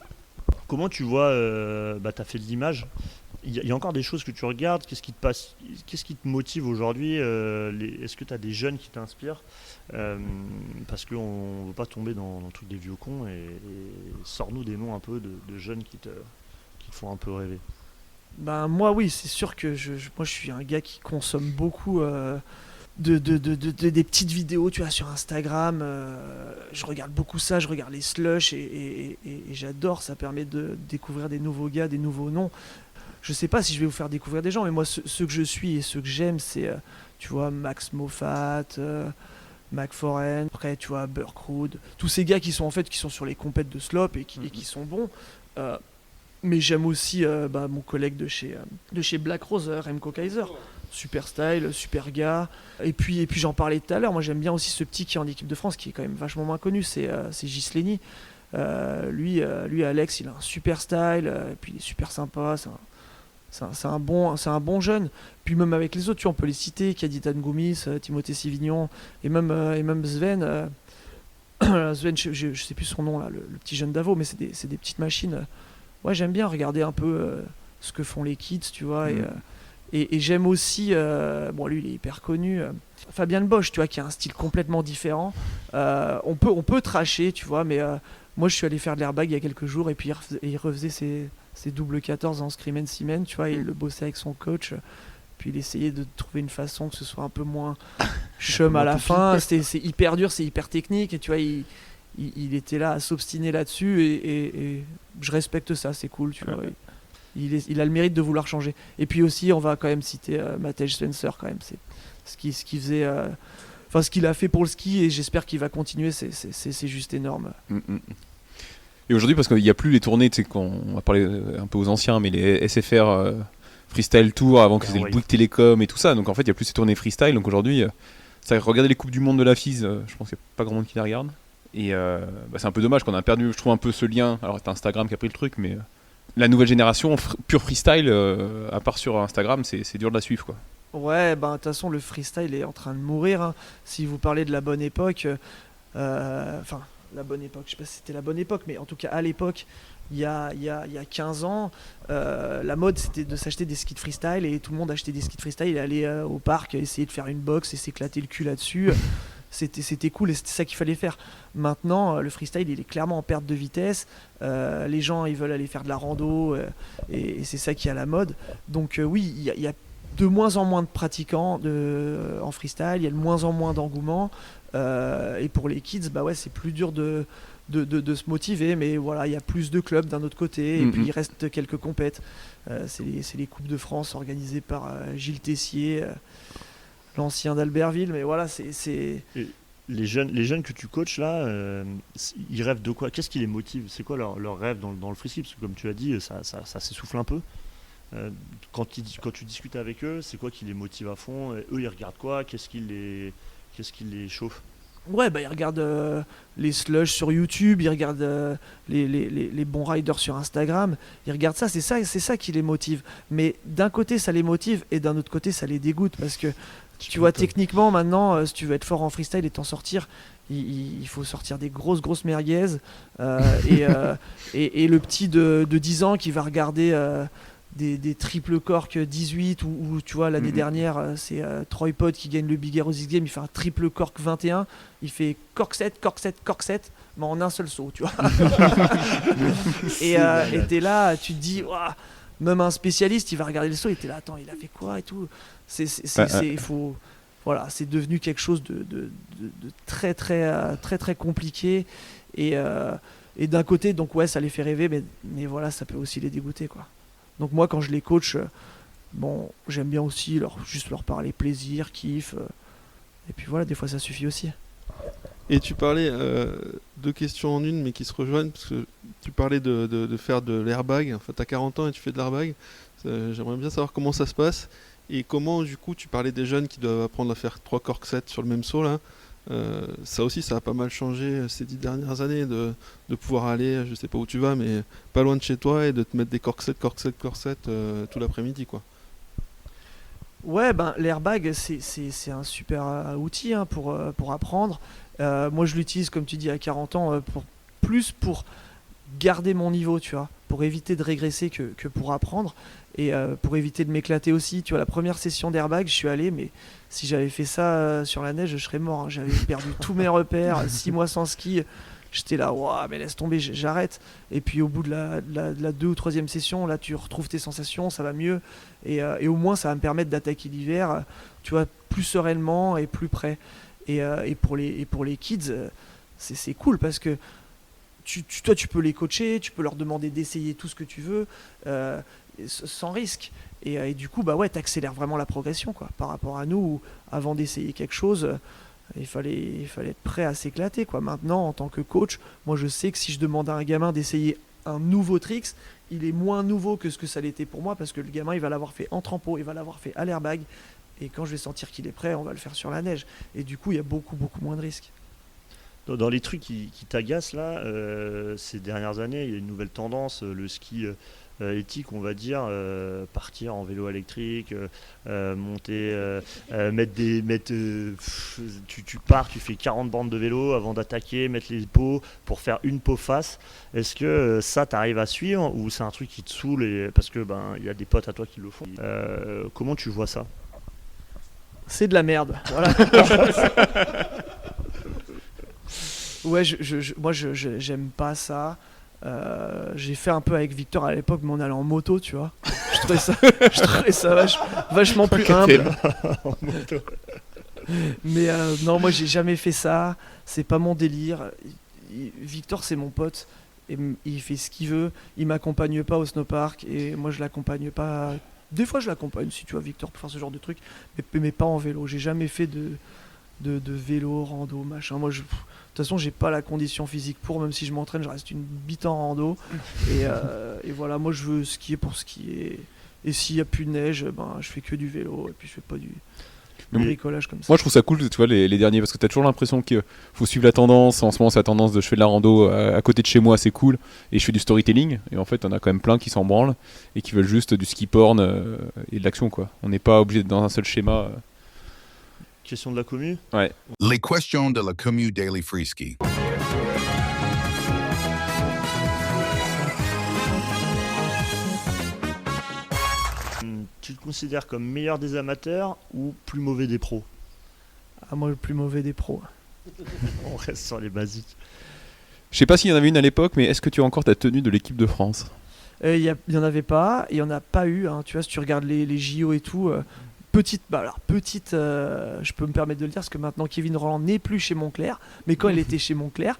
Comment tu vois, t'as fait de l'image, il y a encore des choses que tu regardes, qu'est-ce qui te motive aujourd'hui, est-ce que tu as des jeunes qui t'inspirent, parce qu'on ne veut pas tomber dans le truc des vieux cons, et sors-nous des noms un peu de jeunes qui te font un peu rêver. Ben moi oui, c'est sûr que moi je suis un gars qui consomme beaucoup des petites vidéos, tu vois, sur Instagram. Je regarde beaucoup ça, je regarde les slushs et j'adore. Ça permet de découvrir des nouveaux gars, des nouveaux noms. Je sais pas si je vais vous faire découvrir des gens, mais moi, ceux que je suis et ceux que j'aime, c'est, tu vois, Max Moffat, Mac Foren, après, tu vois, Burkrood, tous ces gars qui sont sur les compètes de slop et qui sont bons. Mais j'aime aussi mon collègue de chez Black Rose, Remco Kaiser. Super style, super gars. Et puis j'en parlais tout à l'heure, moi j'aime bien aussi ce petit qui est en équipe de France, qui est quand même vachement moins connu, c'est Ghislaine. Lui, Alex, il a un super style, et puis il est super sympa, c'est un bon jeune. Puis même avec les autres, tu vois, on peut les citer, Kaditan Goumis, Timothée Sivignon, et même Sven. Sven, je sais plus son nom là, le petit jeune d'Avo, mais c'est des petites machines. Ouais, j'aime bien regarder un peu ce que font les kids, tu vois. Et j'aime aussi, lui il est hyper connu, Fabien Bosch, tu vois, qui a un style complètement différent. On peut tracher, tu vois, mais moi je suis allé faire de l'airbag il y a quelques jours et puis il refaisait ses double 14 en scream and cement, tu vois, il le bossait avec son coach. Puis il essayait de trouver une façon que ce soit un peu moins chum à la fin. C'est hyper dur, c'est hyper technique, et tu vois, il était là à s'obstiner là-dessus, et je respecte ça, c'est cool, tu vois. Il a le mérite de vouloir changer. Et puis aussi, on va quand même citer Matej Spencer, quand même. C'est ce qu'il faisait, ce qu'il a fait pour le ski, et j'espère qu'il va continuer. C'est juste énorme. Et aujourd'hui, parce qu'il n'y a plus les tournées, tu sais, on va parler un peu aux anciens, mais les SFR Freestyle Tour, avant que c'était le Bouygues Télécom et tout ça. Donc en fait, il n'y a plus ces tournées freestyle. Donc aujourd'hui, regarder les Coupes du Monde de la FIS, je pense qu'il n'y a pas grand monde qui la regarde. Et c'est un peu dommage qu'on a perdu, je trouve, un peu ce lien. Alors c'est Instagram qui a pris le truc, mais la nouvelle génération, pure freestyle, à part sur Instagram, c'est dur de la suivre, quoi. Ouais, de toute façon, le freestyle est en train de mourir, hein. Si vous parlez de la bonne époque, la bonne époque, je sais pas si c'était la bonne époque, mais en tout cas à l'époque, il y a 15 ans, la mode c'était de s'acheter des skis de freestyle, et tout le monde achetait des skis de freestyle et allait au parc essayer de faire une boxe et s'éclater le cul là-dessus. C'était cool, et c'était ça qu'il fallait faire. Maintenant, le freestyle il est clairement en perte de vitesse. Les gens ils veulent aller faire de la rando, et c'est ça qui est à la mode. Donc oui, il y a de moins en moins de pratiquants en freestyle, il y a de moins en moins d'engouement, et pour les kids, c'est plus dur de se motiver, mais voilà, il y a plus de clubs d'un autre côté, et puis il reste quelques compètes. C'est les Coupes de France organisées par Gilles Tessier, l'ancien d'Albertville, mais voilà, c'est... Les jeunes que tu coaches là, ils rêvent de quoi? Qu'est-ce qui les motive? C'est quoi leur rêve dans le freestyle? Parce que comme tu as dit, ça s'essouffle un peu. Quand tu discutes avec eux, c'est quoi qui les motive à fond? Eux, ils regardent quoi? Qu'est-ce qui les chauffe? Ouais, ils regardent les slushs sur YouTube, ils regardent les bons riders sur Instagram, ils regardent ça, c'est ça qui les motive. Mais d'un côté, ça les motive, et d'un autre côté, ça les dégoûte, parce que tu vois, techniquement, maintenant, si tu veux être fort en freestyle et t'en sortir, il faut sortir des grosses merguez, et le petit de 10 ans qui va regarder des triple cork 18, ou tu vois, l'année dernière, c'est Troy Pod qui gagne le Big Air aux X Games, il fait un triple cork 21, il fait cork 7, mais en un seul saut, tu vois. Et t'es là, tu te dis, ouah, même un spécialiste, il va regarder le saut, et t'es là, attends, il a fait quoi et tout. Voilà, c'est devenu quelque chose de très compliqué, et d'un côté, donc ouais, ça les fait rêver, mais voilà, ça peut aussi les dégoûter, quoi. Donc moi, quand je les coach, j'aime bien aussi juste leur parler plaisir, kiff, et puis voilà, des fois ça suffit aussi. Et tu parlais, deux questions en une, mais qui se rejoignent, parce que tu parlais de faire de l'airbag. Enfin, tu as 40 ans et tu fais de l'airbag. J'aimerais bien savoir comment ça se passe, et comment, du coup, tu parlais des jeunes qui doivent apprendre à faire 3 cork 7 sur le même saut, là. Ça aussi, ça a pas mal changé ces 10 dernières années, de pouvoir aller, je sais pas où tu vas, mais pas loin de chez toi, et de te mettre des cork 7 tout l'après-midi, quoi. Ouais, l'airbag, c'est un super outil, hein, pour apprendre. Moi, je l'utilise, comme tu dis, à 40 ans, pour garder mon niveau, tu vois, pour éviter de régresser que pour apprendre, et pour éviter de m'éclater aussi. Tu vois, la première session d'airbag, je suis allé, mais si j'avais fait ça sur la neige, je serais mort, hein. J'avais perdu tous mes repères, 6 mois sans ski, J'étais là, ouah, mais laisse tomber, j'arrête. Et puis au bout de la 2 ou 3e session, là tu retrouves tes sensations, ça va mieux. Et au moins ça va me permettre d'attaquer l'hiver, tu vois, plus sereinement et plus près. Et pour les kids, c'est cool parce que toi tu peux les coacher, tu peux leur demander d'essayer tout ce que tu veux sans risque. Et du coup, bah ouais, t'accélères vraiment la progression, quoi. Par rapport à nous, où, avant d'essayer quelque chose, il fallait être prêt à s'éclater, quoi. Maintenant, en tant que coach, moi je sais que si je demande à un gamin d'essayer un nouveau tricks, il est moins nouveau que ce que ça l'était pour moi, parce que le gamin, il va l'avoir fait en trempeau, il va l'avoir fait à l'airbag, et quand je vais sentir qu'il est prêt, on va le faire sur la neige. Et du coup, il y a beaucoup moins de risques. Dans les trucs qui t'agacent là, ces dernières années, il y a une nouvelle tendance, le ski éthique, on va dire, partir en vélo électrique, monter, tu pars, tu fais 40 bandes de vélo avant d'attaquer, mettre les pots pour faire une peau face. Est-ce que ça t'arrive à suivre ou c'est un truc qui te saoule parce que il y a des potes à toi qui le font. Comment tu vois ça? C'est de la merde. Voilà. Ouais, moi j'aime pas ça. J'ai fait un peu avec Victor à l'époque, mais on allait en moto, tu vois. Je trouvais ça vachement plus humble. Mais non, moi j'ai jamais fait ça. C'est pas mon délire. Victor, c'est mon pote. Et il fait ce qu'il veut. Il m'accompagne pas au snowpark. Et moi je l'accompagne pas. Des fois je l'accompagne si tu vois Victor pour faire ce genre de truc. Mais pas en vélo. J'ai jamais fait de vélo, rando, machin. Moi, de toute façon, j'ai pas la condition physique pour, même si je m'entraîne, je reste une bite en rando. Et voilà, moi, je veux skier pour skier. Et s'il y a plus de neige, je fais que du vélo. Et puis, je fais pas du bricolage comme ça. Moi, je trouve ça cool, tu vois, les derniers, parce que t'as toujours l'impression qu'il faut suivre la tendance. En ce moment, c'est la tendance de je fais de la rando à côté de chez moi, c'est cool. Et je fais du storytelling. Et en fait, on a quand même plein qui s'en branlent et qui veulent juste du ski porn et de l'action, quoi. On n'est pas obligé d'être dans un seul schéma. Question de la commu. Ouais. Les questions de la commu Daily Freeski. Tu te considères comme meilleur des amateurs ou plus mauvais des pros? Ah, moi, le plus mauvais des pros. On reste sur les basiques. Je sais pas s'il y en avait une à l'époque, mais est-ce que tu as encore ta tenue de l'équipe de France? Il y en avait pas, et il y en a pas eu. Hein. Tu vois, si tu regardes les JO et tout, petite, je peux me permettre de le dire parce que maintenant Kevin Rolland n'est plus chez Moncler, mais quand il était chez Moncler,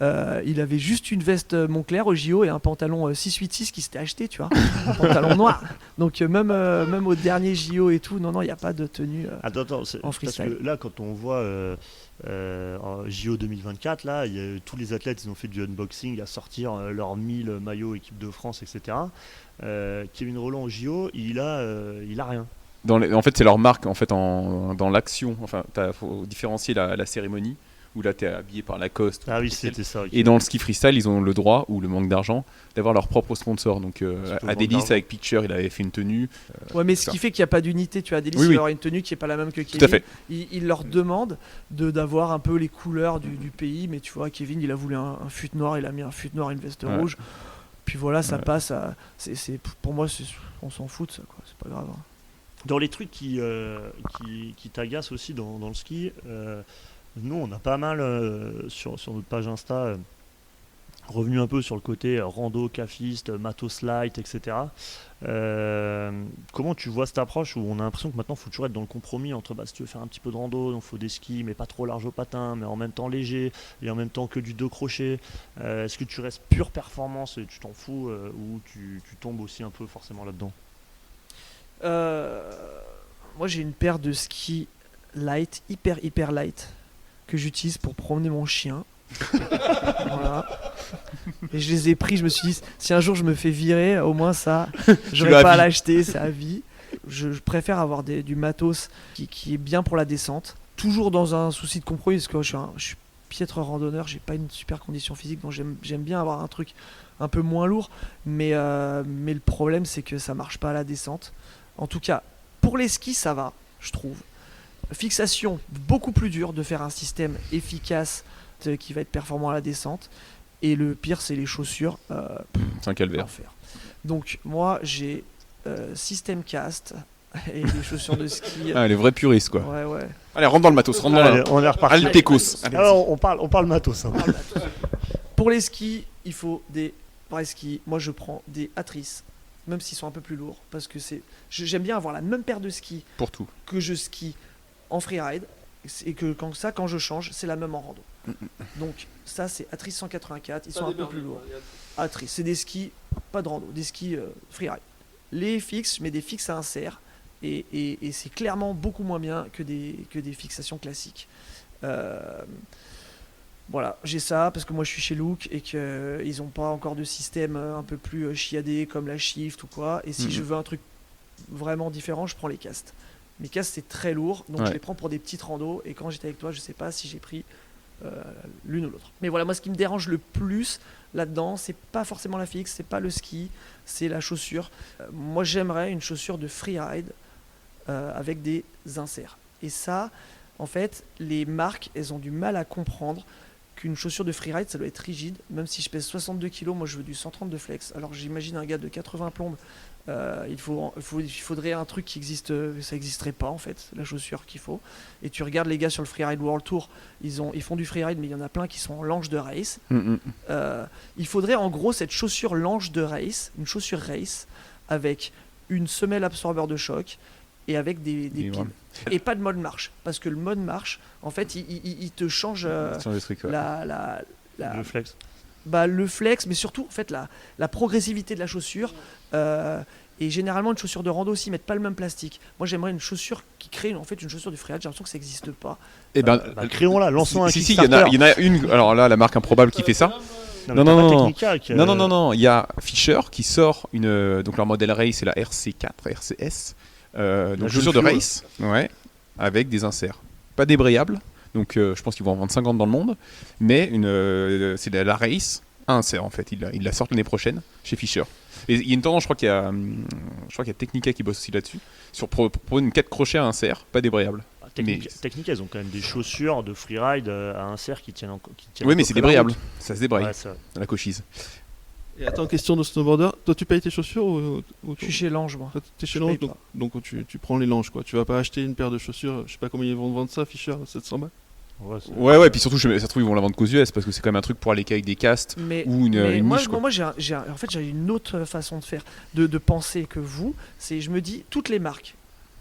il avait juste une veste Moncler au JO et un pantalon 686 qui s'était acheté, tu vois, un pantalon noir. Donc même au dernier JO et tout, non, il n'y a pas de tenue Attends, en freestyle. parce que là, quand on voit en JO 2024, là, tous les athlètes, ils ont fait du unboxing à sortir leurs 1000 maillots équipe de France, etc. Kevin Rolland au JO, il a rien. En fait, c'est leur marque en fait, dans l'action. Enfin, il faut différencier la cérémonie, où là, tu es habillé par Lacoste. Ah oui, c'était ça. Okay. Et dans le ski freestyle, ils ont le droit, ou le manque d'argent, d'avoir leur propre sponsor. Donc, Adélis, avec Pitcher, il avait fait une tenue. Ouais, mais ce qui fait qu'il n'y a pas d'unité. Tu vois, Adélis, il aura une tenue qui n'est pas la même que Kevin. Tout à fait. Il leur demande d'avoir un peu les couleurs du pays. Mais tu vois, Kevin, il a voulu un fut noir, il a mis un fut noir, une veste rouge. Puis voilà, ça passe. Pour moi, on s'en fout de ça, quoi. C'est pas grave. Hein. Dans les trucs qui t'agacent aussi dans le ski, nous on a pas mal sur notre page Insta revenu un peu sur le côté rando, cafiste, matos light, etc. Comment tu vois cette approche où on a l'impression que maintenant il faut toujours être dans le compromis entre si tu veux faire un petit peu de rando, donc il faut des skis mais pas trop large au patin, mais en même temps léger et en même temps que du 2 crochets. Est-ce que tu restes pure performance et tu t'en fous ou tu tombes aussi un peu forcément là-dedans? Moi j'ai une paire de skis light, hyper light, que j'utilise pour promener mon chien. Voilà. Et je les ai pris, je me suis dit, si un jour je me fais virer, au moins ça, j'aurais pas à l'acheter, c'est à vie. Je préfère avoir du matos qui est bien pour la descente, toujours dans un souci de compromis, parce que je suis piètre randonneur, j'ai pas une super condition physique, donc j'aime bien avoir un truc un peu moins lourd, mais le problème c'est que ça marche pas à la descente. En tout cas, pour les skis, ça va, je trouve. Fixation, beaucoup plus dur de faire un système efficace qui va être performant à la descente. Et le pire, c'est les chaussures. C'est un calvaire. Enfer. Donc, moi, j'ai système cast et les chaussures de ski. Les vrais puristes, quoi. Ouais. Allez, rentre dans le matos, On est reparti. Allez, Pécos. Alors, on parle matos. Hein. Pour les skis, il faut des vrais skis. Moi, je prends des Atrice, même s'ils sont un peu plus lourds, parce que j'aime bien avoir la même paire de skis Pour tout. que je skie en freeride, et que quand je change, c'est la même en rando. Donc ça, c'est Atrice 184, ils sont un peu plus lourds. Atrice, c'est des skis, pas de rando, des skis freeride. Les fixes, je mets des fixes à insert, et c'est clairement beaucoup moins bien que des fixations classiques. Voilà, j'ai ça parce que moi je suis chez Look et qu'ils n'ont pas encore de système un peu plus chiadé comme la Shift ou quoi. Et si je veux un truc vraiment différent, je prends les castes. Mes castes c'est très lourd, donc je les prends pour des petites randos. Et quand j'étais avec toi, je sais pas si j'ai pris l'une ou l'autre. Mais voilà, moi ce qui me dérange le plus là-dedans, c'est pas forcément la fixe, c'est pas le ski, c'est la chaussure. Moi j'aimerais une chaussure de freeride avec des inserts. Et ça, en fait, les marques, elles ont du mal à comprendre qu'une chaussure de freeride, ça doit être rigide. Même si je pèse 62 kg, moi je veux du 130 de flex. Alors j'imagine un gars de 80 plombes, il faudrait un truc qui existe, ça n'existerait pas en fait, la chaussure qu'il faut. Et tu regardes les gars sur le Freeride World Tour, ils font du freeride, mais il y en a plein qui sont en lange de race. Il faudrait en gros cette chaussure lange de race, une chaussure race, avec une semelle absorbeur de choc, et avec des pins. Et pas de mode marche, parce que le mode marche, en fait, il te change le truc, Le flex. Le flex, mais surtout en fait la progressivité de la chaussure. Et généralement une chaussure de rando aussi, ils mettent pas le même plastique. Moi j'aimerais une chaussure qui crée en fait une chaussure du freeride. J'ai l'impression que ça n'existe pas. Et créons-la, lançons un il Kickstarter. y en a une. Alors là, la marque improbable qui fait ça. Non. Il y a Fischer qui sort donc leur modèle race, c'est la RC4, RCS. Donc chaussure de race, avec des inserts. Pas débrayables, donc je pense qu'ils vont en vendre 50 dans le monde, mais c'est la race, un insert en fait. Ils la sortent l'année prochaine chez Fischer. Et il y a une tendance, je crois qu'il y a Technica qui bosse aussi là-dessus, pour une 4 crochets à insert, pas débrayable. Technica, elles ont quand même des chaussures de freeride à insert qui tiennent. Oui, mais c'est débrayable, ça se débraye, ça. la cochise. Et attends, question de snowboarder, toi tu payes tes chaussures ou Je suis chez Lange, moi. Toi, t'es chez Lange, donc tu prends les Langes quoi. Tu vas pas acheter une paire de chaussures, je sais pas combien ils vont vendre ça, Fischer, 700 balles. Ouais, puis surtout, ça se trouve, ils vont la vendre qu'aux US parce que c'est quand même un truc pour aller avec des castes ou une moi, niche. Moi, j'ai une autre façon de faire, de penser que vous. C'est, je me dis, toutes les marques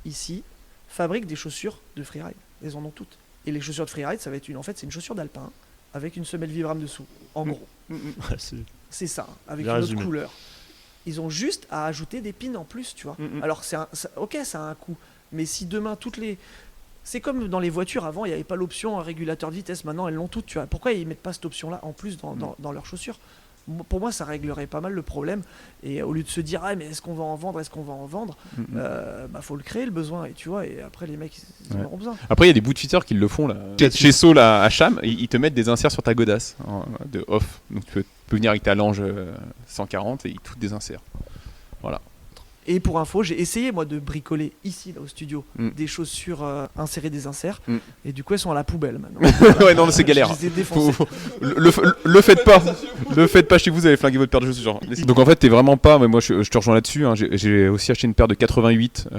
ici fabriquent des chaussures de freeride. Elles en ont toutes. Et les chaussures de freeride, ça va être c'est une chaussure d'alpin avec une semelle Vibram dessous. En gros. C'est ça, avec une autre couleur. Ils ont juste à ajouter des pins en plus, tu vois. Alors, ça a un coût. Mais si demain, c'est comme dans les voitures, avant, il n'y avait pas l'option régulateur de vitesse. Maintenant, elles l'ont toutes, tu vois. Pourquoi ils ne mettent pas cette option-là en plus dans leurs chaussures ? Pour moi, ça réglerait pas mal le problème. Et au lieu de se dire, mais est-ce qu'on va en vendre ? Faut le créer, le besoin. Et tu vois, et après, les mecs, ils en auront besoin. Après, il y a des bootfitters qui le font, là. Chez Saul à Cham, ils te mettent des inserts sur ta godasse de off. Donc, tu peux venir avec ta Lange 140 et ils te des inserts. Voilà. Et pour info, j'ai essayé moi de bricoler ici là, au studio des chaussures insérer des inserts et du coup elles sont à la poubelle maintenant. Ouais non c'est galère. Je les ai défoncées. Le faites pas chez vous, vous allez flinguer votre paire de chaussures. Donc en fait t'es vraiment pas, mais moi je te rejoins là-dessus. Hein. J'ai aussi acheté une paire de 88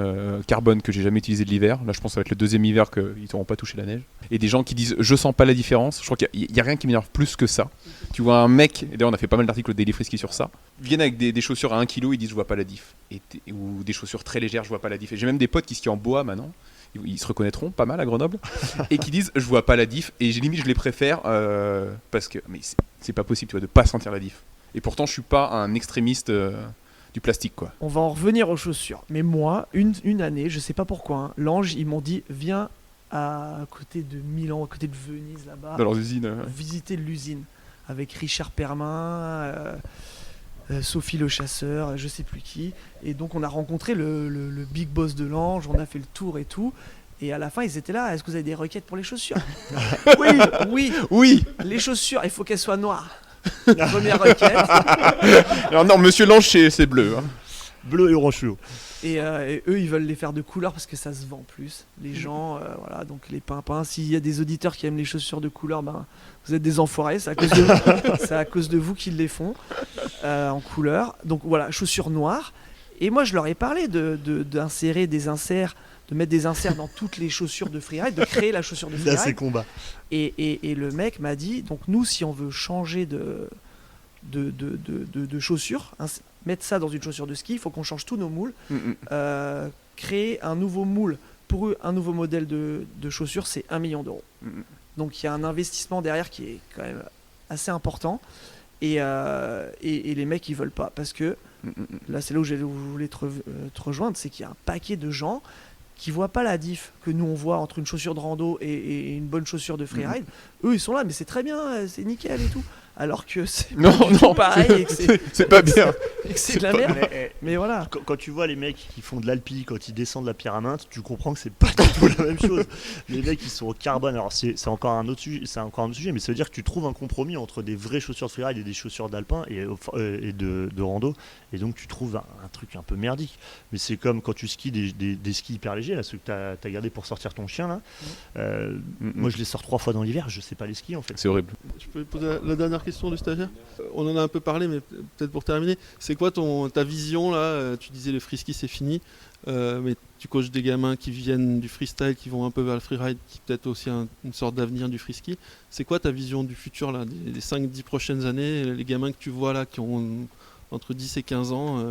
carbone que j'ai jamais utilisé de l'hiver. Là je pense que ça va être le deuxième hiver qu'ils n'auront pas touché la neige. Et des gens qui disent je sens pas la différence. Je crois qu'il y a rien qui m'énerve plus que ça. Tu vois un mec, et d'ailleurs on a fait pas mal d'articles au Daily Frisky sur ça, viennent avec des chaussures à 1 kg, ils disent je vois pas la diff. Ou des chaussures très légères, je vois pas la diff. Et j'ai même des potes qui skient en bois maintenant, ils se reconnaîtront pas mal à Grenoble, et qui disent je vois pas la diff, et limite je les préfère parce que mais c'est pas possible tu vois, de pas sentir la diff. Et pourtant je suis pas un extrémiste du plastique quoi. On va en revenir aux chaussures. Mais moi, une année, je sais pas pourquoi, Lange, ils m'ont dit viens à côté de Milan, à côté de Venise là-bas, dans leurs usines. Visiter l'usine avec Richard Permin. Sophie le chasseur, je sais plus qui, et donc on a rencontré le big boss de Lange, on a fait le tour et tout, et à la fin ils étaient là, est-ce que vous avez des requêtes pour les chaussures? Oui, les chaussures, il faut qu'elles soient noires. Première requête. Alors non, monsieur Lange c'est bleu. Hein. Bleu et orange fluo. Et eux ils veulent les faire de couleur parce que ça se vend plus. Les gens, voilà, donc les pimpins, s'il y a des auditeurs qui aiment les chaussures de couleur, vous êtes des enfoirés, c'est à cause de vous qu'ils les font en couleur. Donc voilà, chaussures noires. Et moi je leur ai parlé d'insérer des inserts mettre des inserts dans toutes les chaussures de freeride, de créer la chaussure de Là, c'est freeride. combat. Et le mec m'a dit, donc nous, si on veut changer de chaussures, mettre ça dans une chaussure de ski, il faut qu'on change tous nos moules, créer un nouveau moule pour un nouveau modèle de chaussures, c'est 1 million d'euros. Donc il y a un investissement derrière qui est quand même assez important. Et les mecs ils veulent pas parce que là c'est là où je voulais te rejoindre, c'est qu'il y a un paquet de gens qui voient pas la diff que nous on voit entre une chaussure de rando et une bonne chaussure de freeride. Eux ils sont là mais c'est très bien, c'est nickel et tout, alors que c'est Non, pareil et que c'est pas bien. et que c'est de la merde. Mais voilà. Quand tu vois les mecs qui font de l'alpi, quand ils descendent la Pyramide, tu comprends que c'est pas du tout la même chose. Les mecs ils sont au carbone, alors c'est encore un autre sujet, mais ça veut dire que tu trouves un compromis entre des vraies chaussures de freeride et des chaussures d'alpin et de rando, et donc tu trouves un truc un peu merdique. Mais c'est comme quand tu skis des skis hyper légers, là, ceux que t'as gardé pour sortir ton chien là. Moi je les sors 3 fois dans l'hiver, je sais pas les skier en fait. C'est horrible. Je peux poser la dernière question du stagiaire. On en a un peu parlé, mais peut-être pour terminer, c'est quoi ta vision là? Tu disais le free ski c'est fini, mais tu coaches des gamins qui viennent du freestyle, qui vont un peu vers le freeride, qui peut-être aussi une sorte d'avenir du free ski. C'est quoi ta vision du futur là, des 5-10 prochaines années, les gamins que tu vois là qui ont entre 10 et 15 ans,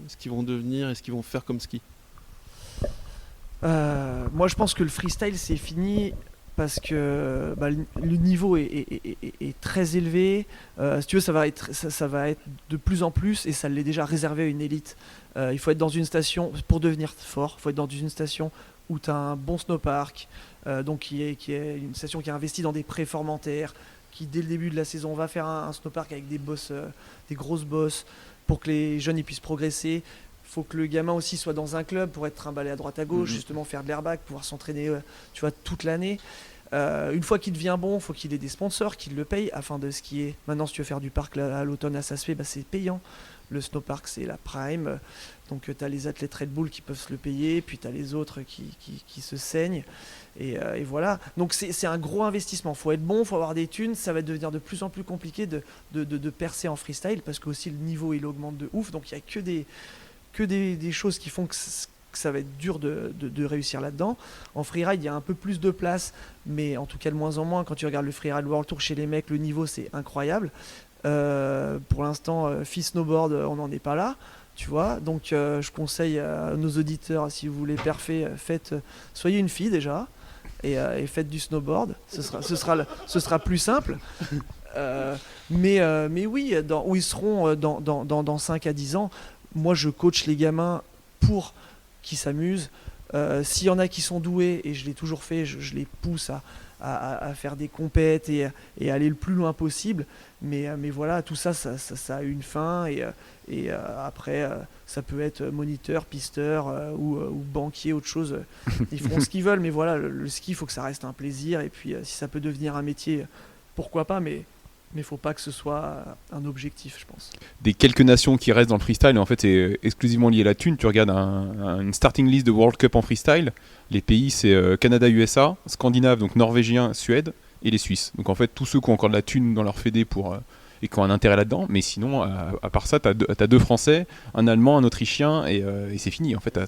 ce qu'ils vont devenir et ce qu'ils vont faire comme ski? Moi je pense que le freestyle c'est fini parce que le niveau est très élevé. Si tu veux, ça va être de plus en plus, et ça l'est déjà réservé à une élite. Il faut être dans une station, pour devenir fort, il faut être dans une station où tu as un bon snowpark, donc qui est une station qui a investi dans des préformentaires, qui dès le début de la saison va faire un snowpark avec des grosses bosses, pour que les jeunes ils puissent progresser. Il faut que le gamin aussi soit dans un club pour être trimballé à droite à gauche, justement faire de l'airbag, pouvoir s'entraîner tu vois, toute l'année. Une fois qu'il devient bon, il faut qu'il ait des sponsors qui le payent afin de skier. Maintenant, si tu veux faire du parc à l'automne à Sassoué, c'est payant. Le snowpark, c'est la prime. Donc, tu as les athlètes Red Bull qui peuvent se le payer, puis tu as les autres qui se saignent. Et voilà. Donc, c'est un gros investissement. Il faut être bon, il faut avoir des thunes. Ça va devenir de plus en plus compliqué de percer en freestyle parce que aussi le niveau il augmente de ouf. Donc, il n'y a que des choses qui font que ça va être dur de réussir là-dedans. En freeride, il y a un peu plus de place, mais en tout cas de moins en moins. Quand tu regardes le freeride World Tour chez les mecs, le niveau c'est incroyable. Pour l'instant, fille snowboard, on n'en est pas là, tu vois. Donc je conseille à nos auditeurs, si vous voulez perfer, soyez une fille déjà et faites du snowboard. Ce sera plus simple. Mais oui, où ils seront dans 5 à 10 ans. Moi, je coach les gamins pour qu'ils s'amusent. S'il y en a qui sont doués, et je l'ai toujours fait, je les pousse à faire des compètes et aller le plus loin possible. Mais voilà, tout ça a une fin. Et après, ça peut être moniteur, pisteur ou banquier, autre chose. Ils feront ce qu'ils veulent. Mais voilà, le ski, il faut que ça reste un plaisir. Et puis, si ça peut devenir un métier, pourquoi pas, mais il ne faut pas que ce soit un objectif, je pense. Des quelques nations qui restent dans le freestyle, en fait, c'est exclusivement lié à la thune. Tu regardes une starting list de World Cup en freestyle. Les pays, c'est Canada, USA, Scandinave, donc Norvégien, Suède, et les Suisses. Donc en fait, tous ceux qui ont encore de la thune dans leur fédé et qui ont un intérêt là-dedans. Mais sinon, à part ça, t'as 2 Français, un Allemand, un Autrichien, et c'est fini. En fait,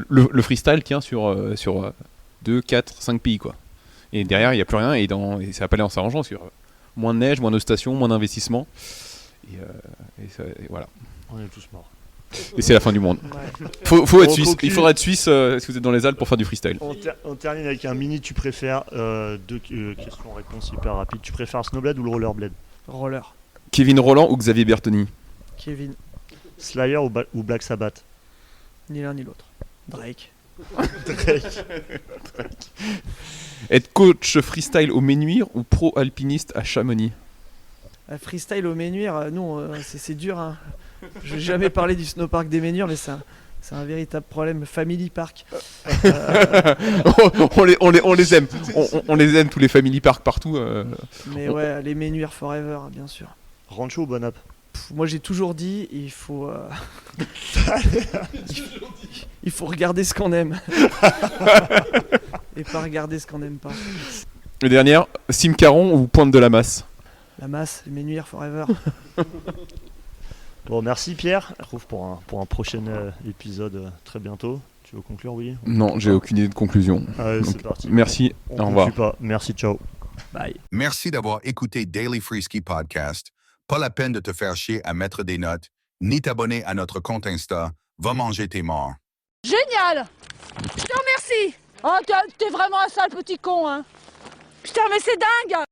le freestyle tient sur 2, 4, 5 pays, quoi. Et derrière, il n'y a plus rien, et ça va pas aller en s'arrangeant sur moins de neige, moins de stations, moins d'investissement. Et voilà. On est tous morts. Et c'est la fin du monde. Ouais. Faut être suisse. Il faudra être suisse si vous êtes dans les Alpes pour faire du freestyle. On termine avec un mini tu préfères, 2 questions-réponses hyper rapides. Tu préfères un snowblade ou le rollerblade? Roller. Kevin Roland ou Xavier Bertoni? Kevin. Slayer ou Black Sabbath? Ni l'un ni l'autre. Drake. Être coach freestyle au Ménuire ou pro alpiniste à Chamonix? Freestyle au Ménuire, nous, c'est dur. Hein. Je n'ai jamais parlé du snowpark des Ménuires, mais c'est un véritable problème. Family Park. on les aime. On les aime, tous les family parks partout. Mais ouais, les Ménuires forever, bien sûr. Rancho ou Bonap? Moi, j'ai toujours dit, il faut regarder ce qu'on aime. Et pas regarder ce qu'on n'aime pas. Le dernier, Simcaron ou Pointe de la Masse? La masse, les Ménuires forever. Bon, merci Pierre. On se retrouve pour un prochain épisode très bientôt. Tu veux conclure, oui? Non, j'ai aucune idée de conclusion. Allez, Donc, c'est parti. merci, On au revoir. conclut pas. Merci, ciao. Bye. Merci d'avoir écouté Daily Freeski Podcast. Pas la peine de te faire chier à mettre des notes, ni t'abonner à notre compte Insta. Va manger tes morts. Génial! Je te remercie! Oh, t'es vraiment un sale petit con, hein! Putain, mais c'est dingue!